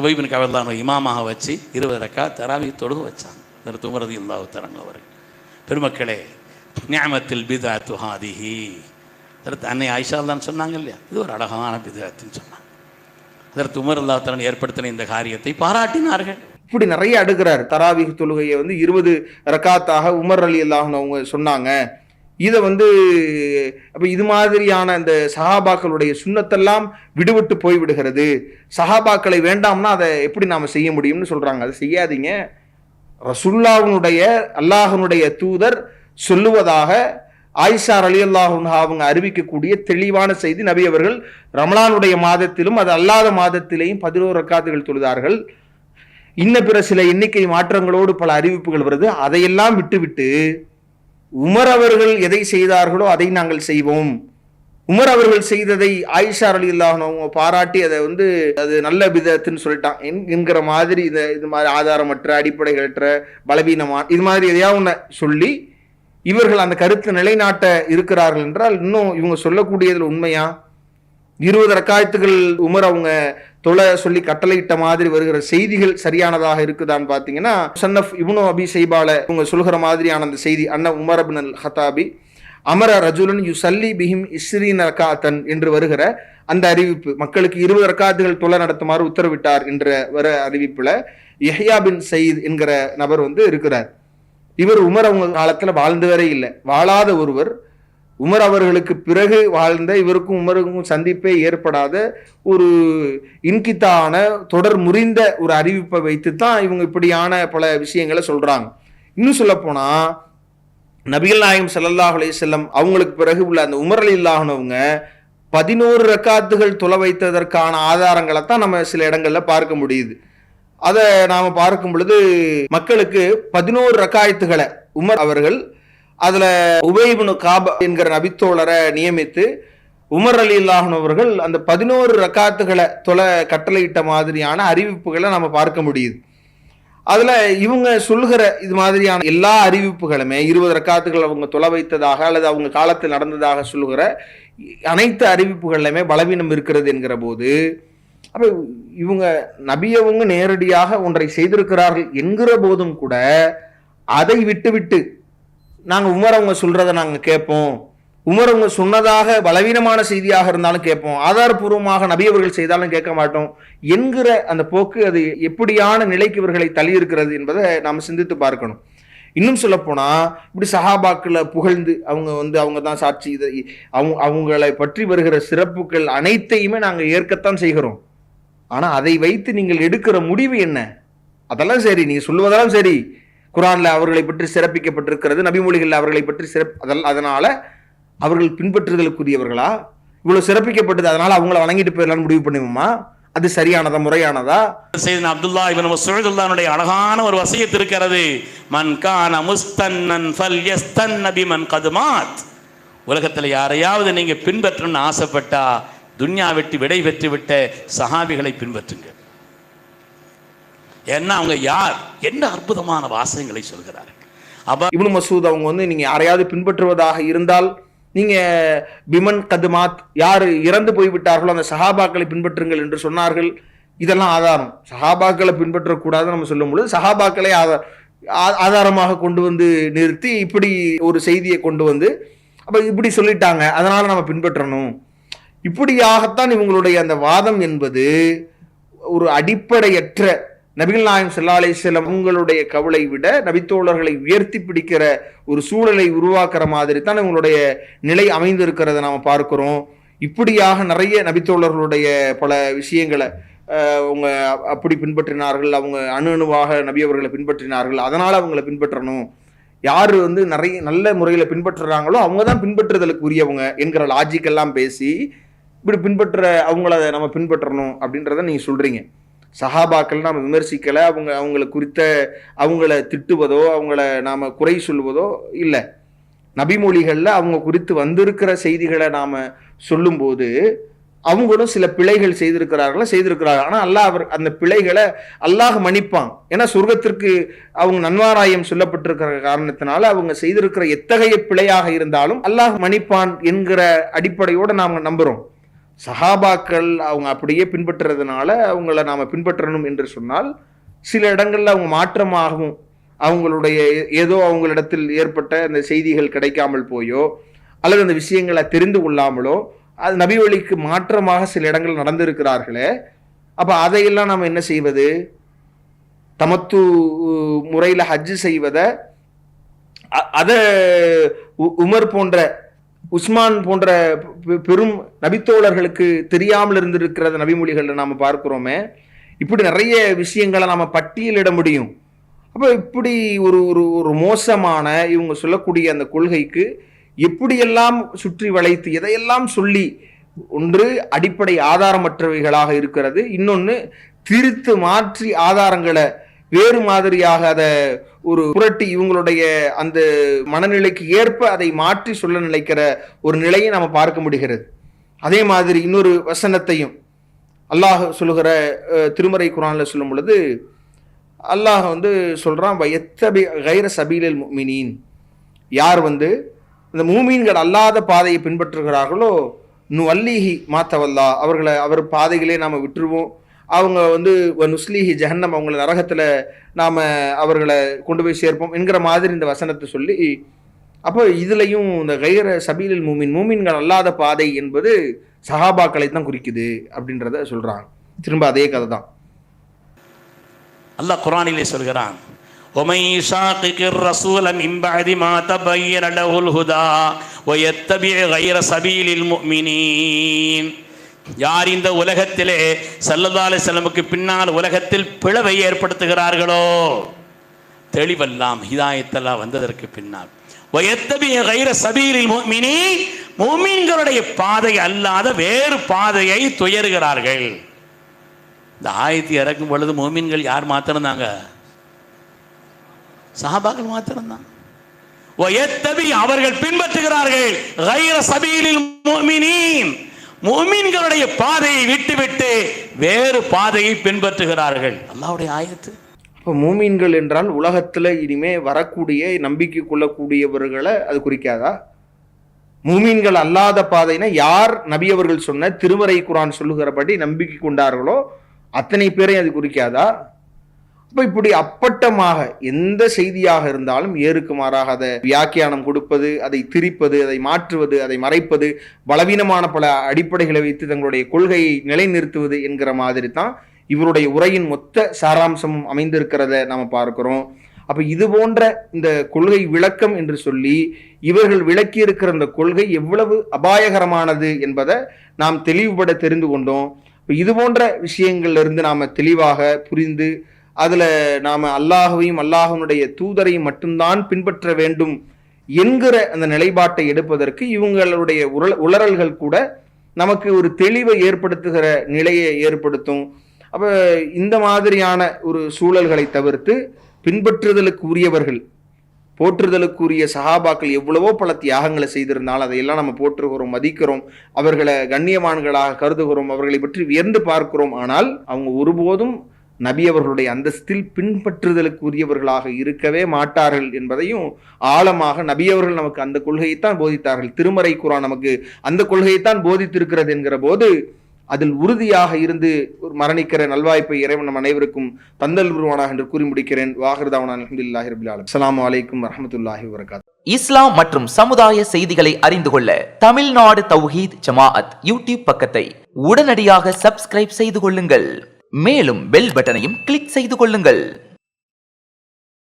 உபய் பின் கஅப் ரலியல்லாஹு இமாமாக வச்சு 20 ரக்காத் தராவி தொழுகை வச்சாங்க. உமர் ரலியல்லாஹு தஆலா அவர்கள். பெருமக்களே, நிஅமத்துல் பித்அத்து ஹாதிஹி, அன்னை ஆயிஷா தான் சொன்னாங்க இல்லையா, இது ஒரு அழகான பித்அத்துன்னு சொன்னாங்க. அதற்கு உமர் ரலியல்லாஹு தஆலா ஏற்படுத்தின இந்த காரியத்தை பாராட்டினார்கள். இப்படி நிறைய அடுக்கிறார். தராவீஹ் தொழுகையை 20 ரக்காத்தாக உமர் ரலியல்லாஹு அவங்க சொன்னாங்க. இதை அப்ப இது மாதிரியான இந்த சஹாபாக்களுடைய சுன்னத்தெல்லாம் விடுபட்டு போய்விடுகிறது. சஹாபாக்களை வேண்டாம்னா அதை எப்படி நாம செய்ய முடியும்னு சொல்றாங்க. அதை செய்யாதீங்க. ரசூலுல்லாஹ்வுடைய அல்லாஹ்வுடைய தூதர் சொல்லுவதாக ஆயிஷா ரலியல்லாஹு அன்ஹா அவங்க அறிவிக்கக்கூடிய தெளிவான செய்தி, நபி அவர்கள் ரமலானுடைய மாதத்திலும் அது அல்லாத மாதத்திலேயும் 11 ரக்காத்துகள் தொழுதார்கள். இன்ன பிற சில எண்ணிக்கை மாற்றங்களோடு பல அறிவிப்புகள் வருது. அதையெல்லாம் விட்டுவிட்டு உமர் அவர்கள் எதை செய்தார்களோ அதை நாங்கள் செய்வோம், உமர் அவர்கள் செய்ததை ஆயிஷா ரலியல்லாஹு அன்ஹா பாராட்டி அதை அது நல்ல பிதஅத்துன்னு சொல்லிட்டான் என்கிற மாதிரி இது மாதிரி ஆதாரமற்ற, அடிப்படைகளற்ற, பலவீனமான இது மாதிரி எதையாவது ஒன்று சொல்லி இவர்கள் அந்த கருத்தை நிலைநாட்ட இருக்கிறார்கள் என்றால் இன்னும் இவங்க சொல்லக்கூடியதில் உண்மையா? 20 ரக்காயத்துகள் உமர் அவங்க தொலை சொல்லி கட்டளையிட்ட மாதிரி வருகிற செய்திகள் சரியானதாக இருக்குதான்னு பார்த்தீங்கன்னா, முஸன்னஃப் இப்னு அபி ஷைபால இவங்க சொல்கிற மாதிரியான அந்த செய்தி, அன்ன உமர் இப்னு அல் ஹத்தாபி அமர ரஜுலன் யுஸல்லி பிஹிம் இஸ்ரீன ரகாத்தன் என்று வருகிற அந்த அறிவிப்பு, மக்களுக்கு 20 ரக்காத்துகள் தொலை நடத்துமாறு உத்தரவிட்டார் என்ற வர அறிவிப்புல யஹ்யா பின் சயீத் என்கிற நபர் இருக்கிறார். இவர் உமர் அவங்க காலத்துல வாழ்ந்தவரே இல்லை, வாழாத ஒருவர். உமர் அவர்களுக்கு பிறகு வாழ்ந்த இவருக்கும் உமருக்கும் சந்திப்பே ஏற்படாத ஒரு இன்கித்தான தொடர் முறிந்த ஒரு அறிவிப்பை வைத்துத்தான் இவங்க இப்படியான பல விஷயங்களை சொல்றாங்க. இன்னும் சொல்ல போனா நபிகள் நாயகம் ஸல்லல்லாஹு அலைஹி வஸல்லம் அவங்களுக்கு பிறகு உள்ள அந்த உமர் ரலியல்லாஹுவங்க 11 ரக்காத்துகள் தொலை வைத்ததற்கான ஆதாரங்களை தான் நம்ம சில இடங்கள்ல பார்க்க முடியுது. அதை நாம பார்க்கும் பொழுது மக்களுக்கு 11 ரக்காயத்துகளை உமர் அவர்கள் அதுல உபை இப்னு காப் என்கிற நபித்தோழரை நியமித்து உமர் ரலியல்லாஹு அவர்கள் அந்த 11 ரக்காத்துகளை தொலை கட்டளையிட்ட மாதிரியான அறிவிப்புகளை நம்ம பார்க்க முடியுது. அதுல இவங்க சொல்கிற இது மாதிரியான எல்லா அறிவிப்புகளுமே 20 ரக்காத்துகள் அவங்க தொலை வைத்ததாக அல்லது அவங்க காலத்தில் நடந்ததாக சொல்கிற அனைத்து அறிவிப்புகளிலுமே பலவீனம் இருக்கிறது என்கிற போது, அப்ப இவங்க நபியவங்க நேரடியாக ஒன்றை செய்திருக்கிறார்கள் என்கிற போதும் கூட அதை விட்டு நாங்க உமர் அவங்க சொல்றதை நாங்க கேட்போம், உமர் அவங்க சொன்னதாக பலவீனமான செய்தியாக இருந்தாலும் கேட்போம், ஆதாரபூர்வமாக நபி அவர்கள் செய்தாலும் கேட்க மாட்டோம் என்கிற அந்த போக்கு அது எப்படியான நிலைக்கு இவர்களை தள்ளி இருக்கிறது என்பதை நாம் சிந்தித்து பார்க்கணும். இன்னும் சொல்ல போனா இப்படி சஹாபாக்களை புகழ்ந்து அவங்க தான் சாட்சி, இதை அவங்களை பற்றி வருகிற சிறப்புகள் அனைத்தையுமே நாங்கள் ஏற்கத்தான் செய்கிறோம். ஆனா அதை வைத்து நீங்கள் எடுக்கிற முடிவு என்ன? அதெல்லாம் சரி, நீங்க சொல்லுவதெல்லாம் சரி, குர்ஆன்ல அவர்களை பற்றி சிறப்பிக்கப்பட்டிருக்கிறது, நபிமொழிகள் அவர்களை பற்றி அதனால அவர்கள் பின்பற்றுதலுக்குரியவர்களா, இவ்வளவு சிறப்பிக்கப்பட்டது அதனால அவங்கள வணங்கிட்டு போயிடலாம்னு முடிவு பண்ணுவோமா? அது சரியானதா, முறையானதா? சையதுனா அப்துல்லாஹ் இப்னு மஸ்ஊத் ரலியல்லாஹு அழகான ஒரு வசியத் இருக்கிறது. மன் கான முஸ்தன்னன் ஃபல்யஸ்தன்ன பிமன் கத் மாத். உலகத்துல யாரையாவது நீங்க பின்பற்றணும்னு ஆசைப்பட்டா துன்யா விட்டு விடை பெற்று விட்ட சஹாபிகளை பின்பற்றுங்க. ஏன்னா அவங்க யார், என்ன அற்புதமான வாசகங்களை சொல்கிறார்கள். இப்னு மஸ்ஊத் அவங்க நீங்க யாரையாவது பின்பற்றுவதாக இருந்தால் நீங்க பிமன் கதுமாத், யார் இறந்து போய்விட்டார்களோ அந்த சஹாபாக்களை பின்பற்றுங்கள் என்று சொன்னார்கள். இதெல்லாம் ஆதாரம். சஹாபாக்களை பின்பற்றக்கூடாதுன்னு நம்ம சொல்லும் பொழுது சஹாபாக்களை ஆதாரமாக கொண்டு வந்து நிறுத்தி இப்படி ஒரு செய்தியை கொண்டு வந்து அப்ப இப்படி சொல்லிட்டாங்க அதனால நம்ம பின்பற்றணும், இப்படியாகத்தான் இவங்களுடைய அந்த வாதம் என்பது ஒரு அடிப்படையற்ற, நபிகள் நாயகம் ஸல்லல்லாஹு அலைஹி வஸல்லம் உங்களுடைய கவலை விட நபித்தோழர்களை உயர்த்தி பிடிக்கிற ஒரு சூழலை உருவாக்குற மாதிரி தான் இவங்களுடைய நிலை அமைந்திருக்கிறத நாம் பார்க்கிறோம். இப்படியாக நிறைய நபித்தோழர்களுடைய பல விஷயங்களை அவங்க அப்படி பின்பற்றினார்கள், அவங்க அணுவாக நபி அவர்களை பின்பற்றினார்கள், அதனால அவங்களை பின்பற்றணும், யாரு நிறைய நல்ல முறையில் பின்பற்றுறாங்களோ அவங்க தான் பின்பற்றுதலுக்கு உரியவங்க என்கிற லாஜிக்கெல்லாம் பேசி இப்படி பின்பற்ற அவங்கள நம்ம பின்பற்றணும் அப்படின்றத நீங்க சொல்றீங்க. சஹாபாக்கள் நாம் விமர்சிக்கல, அவங்களை குறித்த அவங்கள திட்டுவதோ அவங்கள நாம குறை சொல்வதோ இல்லை. நபிமொழிகள்ல அவங்க குறித்து வந்திருக்கிற செய்திகளை நாம சொல்லும்போது அவங்களும் சில பிழைகள் செய்திருக்கிறார்கள். ஆனா அல்லாஹ் அந்த பிழைகளை அல்லாஹ் மன்னிப்பான். ஏன்னா சொர்க்கத்திற்கு அவங்க நன்மாராயம் சொல்லப்பட்டிருக்கிற காரணத்தினால அவங்க செய்திருக்கிற எத்தகைய பிழையாக இருந்தாலும் அல்லாஹ் மன்னிப்பான் என்கிற அடிப்படையோடு நாம நம்புறோம். சஹாபாக்கள் அவங்க அப்படியே பின்பற்றுறதுனால அவங்கள நாம பின்பற்றணும் என்று சொன்னால் சில இடங்கள்ல அவங்க மாற்றமாகவும் அவங்களுடைய ஏதோ அவங்களிடத்தில் ஏற்பட்ட அந்த செய்திகள் கிடைக்காமல் போயோ அல்லது அந்த விஷயங்களை தெரிந்து கொள்ளாமலோ அது நபி வழிக்கு மாற்றமாக சில இடங்கள் நடந்திருக்கிறார்களே, அப்ப அதையெல்லாம் நம்ம என்ன செய்வது? தமத்து முறையில் ஹஜ்ஜு செய்வதை அதை உமர் போன்ற உஸ்மான் போன்ற பெரும் நபித்தோழர்களுக்கு தெரியாமல் இருந்திருக்கிறது நபிமொழிகளை நாம பார்க்கிறோமே. இப்படி நிறைய விஷயங்களை நாம பட்டியலிட முடியும். அப்ப இப்படி ஒரு ஒரு மோசமான இவங்க சொல்லக்கூடிய அந்த கொள்கைக்கு எப்படியெல்லாம் சுற்றி வளைத்து எதையெல்லாம் சொல்லி, ஒன்று அடிப்படை ஆதாரமற்றவைகளாக இருக்கிறது, இன்னொன்று திரித்து மாற்றி ஆதாரங்களை வேறு மாதிரியாக அதை ஒரு புரட்டி இவங்களுடைய அந்த மனநிலைக்கு ஏற்ப அதை மாற்றி சொல்ல நினைக்கிற ஒரு நிலையை நம்ம பார்க்க முடிகிறது. அதே மாதிரி இன்னொரு வசனத்தையும் அல்லாஹ் சொல்லுகிற திருமறை குர்ஆன்ல சொல்லும் பொழுது அல்லாஹ் சொல்றான், வயத்தபி கைர சபீலில் முஃமினீன், யார் இந்த மூமீன்கள் அல்லாத பாதையை பின்பற்றுகிறார்களோ நுவல்லிஹி மாத்தவல்லா, அவர் பாதைகளே நாம விட்டுருவோம், அவங்க வந்து நுஸ்லிஹி ஜஹன்னம், அவங்கள நரகத்தில் நாம் அவர்களை கொண்டு போய் சேர்ப்போம் என்கிற மாதிரி இந்த வசனத்தை சொல்லி, அப்போ இதுலையும் இந்த கைர சபீலில் மூமின்கள் அல்லாத பாதை என்பது சஹாபாக்களை தான் குறிக்குது அப்படின்றத சொல்றாங்க. திரும்ப அதே கதை தான் அல்லாஹ் குர்ஆனிலே சொல்கிறான், وَمَن يُشَاقِقِ الرَّسُولَ مِن بَعْدِ مَا تَبَيَّنَ لَهُ الْهُدَى وَيَتَّبِعْ غَيْرَ سَبِيلِ الْمُؤْمِنِينَ. யார் இந்த உலகத்திலே ஸல்லல்லாஹு அலைஹி வஸல்லமுக்கு பின்னால் உலகத்தில் பிளவை ஏற்படுத்துகிறார்களோ, தெளிவெல்லாம் ஹிதாயத்தெல்லாம் வந்ததற்கு பின்னால், وَيَتَّبِعْ غَيْرَ سَبِيلِ الْمُؤْمِنِينَ, முஃமின்களுடைய பாதை அல்லாத வேறு பாதையை துயறுகிறார்கள். இந்த ஆயத்தை இறக்கும் பொழுது முஃமின்கள் யார் மாத்திரம்தாங்க? சஹாபாக்கள் மாத்திரம்தான். வயத்தபி, அவர்கள் பின்பற்றுகிறார்கள் கைர சபீலில் முஃமினீன், முஃமின்களுடைய பாதையை விட்டுவிட்டு வேறு பாதையை பின்பற்றுகிறார்கள். அல்லாஹ்வுடைய ஆயத்து. இப்போ மூமீன்கள் என்றால் உலகத்தில் இனிமே வரக்கூடிய நம்பிக்கை கொள்ளக்கூடியவர்களை அது குறிக்காதா? மூமீன்கள் அல்லாத பாதைனா யார் நபி அவர்கள் சொன்ன திருமறை குர்ஆன் சொல்லுகிறபடி நம்பிக்கை கொண்டார்களோ அத்தனை பேரையும் அது குறிக்காதா? அப்போ இப்படி அப்பட்டமாக எந்த செய்தியாக இருந்தாலும் ஏறுக்கு மாறாக அதை வியாக்கியானம் கொடுப்பது, அதை திரிப்பது, அதை மாற்றுவது, அதை மறைப்பது, பலவீனமான பல அடிப்படைகளை வைத்து தங்களுடைய கொள்கையை நிலைநிறுத்துவது என்கிற மாதிரி தான் இவருடைய உரையின் மொத்த சாராம்சமும் அமைந்திருக்கிறத நாம் பார்க்கிறோம். அப்போ இது போன்ற இந்த கொள்கை விளக்கம் என்று சொல்லி இவர்கள் விளக்கி இருக்கிற இந்த கொள்கை எவ்வளவு அபாயகரமானது என்பதை நாம் தெளிவுபட தெரிந்து கொண்டோம். இப்போ இது போன்ற விஷயங்கள்ல இருந்து நாம் தெளிவாக புரிந்து அதில் நாம் அல்லாஹுவையும் அல்லாஹனுடைய தூதரையும் மட்டும்தான் பின்பற்ற வேண்டும் என்கிற அந்த நிலைப்பாட்டை எடுப்பதற்கு இவங்களுடைய உளறல்கள் கூட நமக்கு ஒரு தெளிவை ஏற்படுத்துகிற நிலையை ஏற்படுத்தும். அப்போ இந்த மாதிரியான ஒரு சூழல்களை தவிர்த்து பின்பற்றுதலுக்கு உரியவர்கள், போற்றுதலுக்குரிய சஹாபாக்கள் எவ்வளவோ பல தியாகங்களை செய்திருந்தாலும் அதையெல்லாம் நம்ம போற்றுகிறோம், மதிக்கிறோம், அவர்களை கண்ணியமான்களாக கருதுகிறோம், அவர்களை பற்றி வியந்து பார்க்கிறோம். ஆனால் அவங்க ஒருபோதும் நபி அவர்களுடைய அந்தஸ்தில் பின்பற்றுதலுக்கு உரியவர்களாக இருக்கவே மாட்டார்கள் என்பதையும் ஆழமாக நபி அவர்கள் நமக்கு அந்த கொள்கையைத்தான் போதித்தார்கள். திருமறை குர்ஆன் நமக்கு அந்த கொள்கையைத்தான் போதித்திருக்கிறது என்கிற போது அதில் உறுதியாக இருந்து மரணிக்கிற நல்வாய்ப்பை இறைவன் நம் அனைவருக்கும் தந்தல் உருவானாக என்று கூறி முடிக்கிறேன். வாஹிர்தாவானா அல்ஹம்துலில்லாஹி ரப்பில் ஆலமீன். அஸ்ஸலாமு அலைக்கும் வரஹ்மத்துல்லாஹி வபரகாத்துஹு. இஸ்லாம் மற்றும் சமுதாய செய்திகளை அறிந்து கொள்ள தமிழ்நாடு தௌஹீத் ஜமாஅத் யூடியூப் பக்கத்தை உடனடியாக சப்ஸ்கிரைப் செய்து கொள்ளுங்கள். மேலும் பெல் பட்டனையும் கிளிக் செய்து கொள்ளுங்கள்.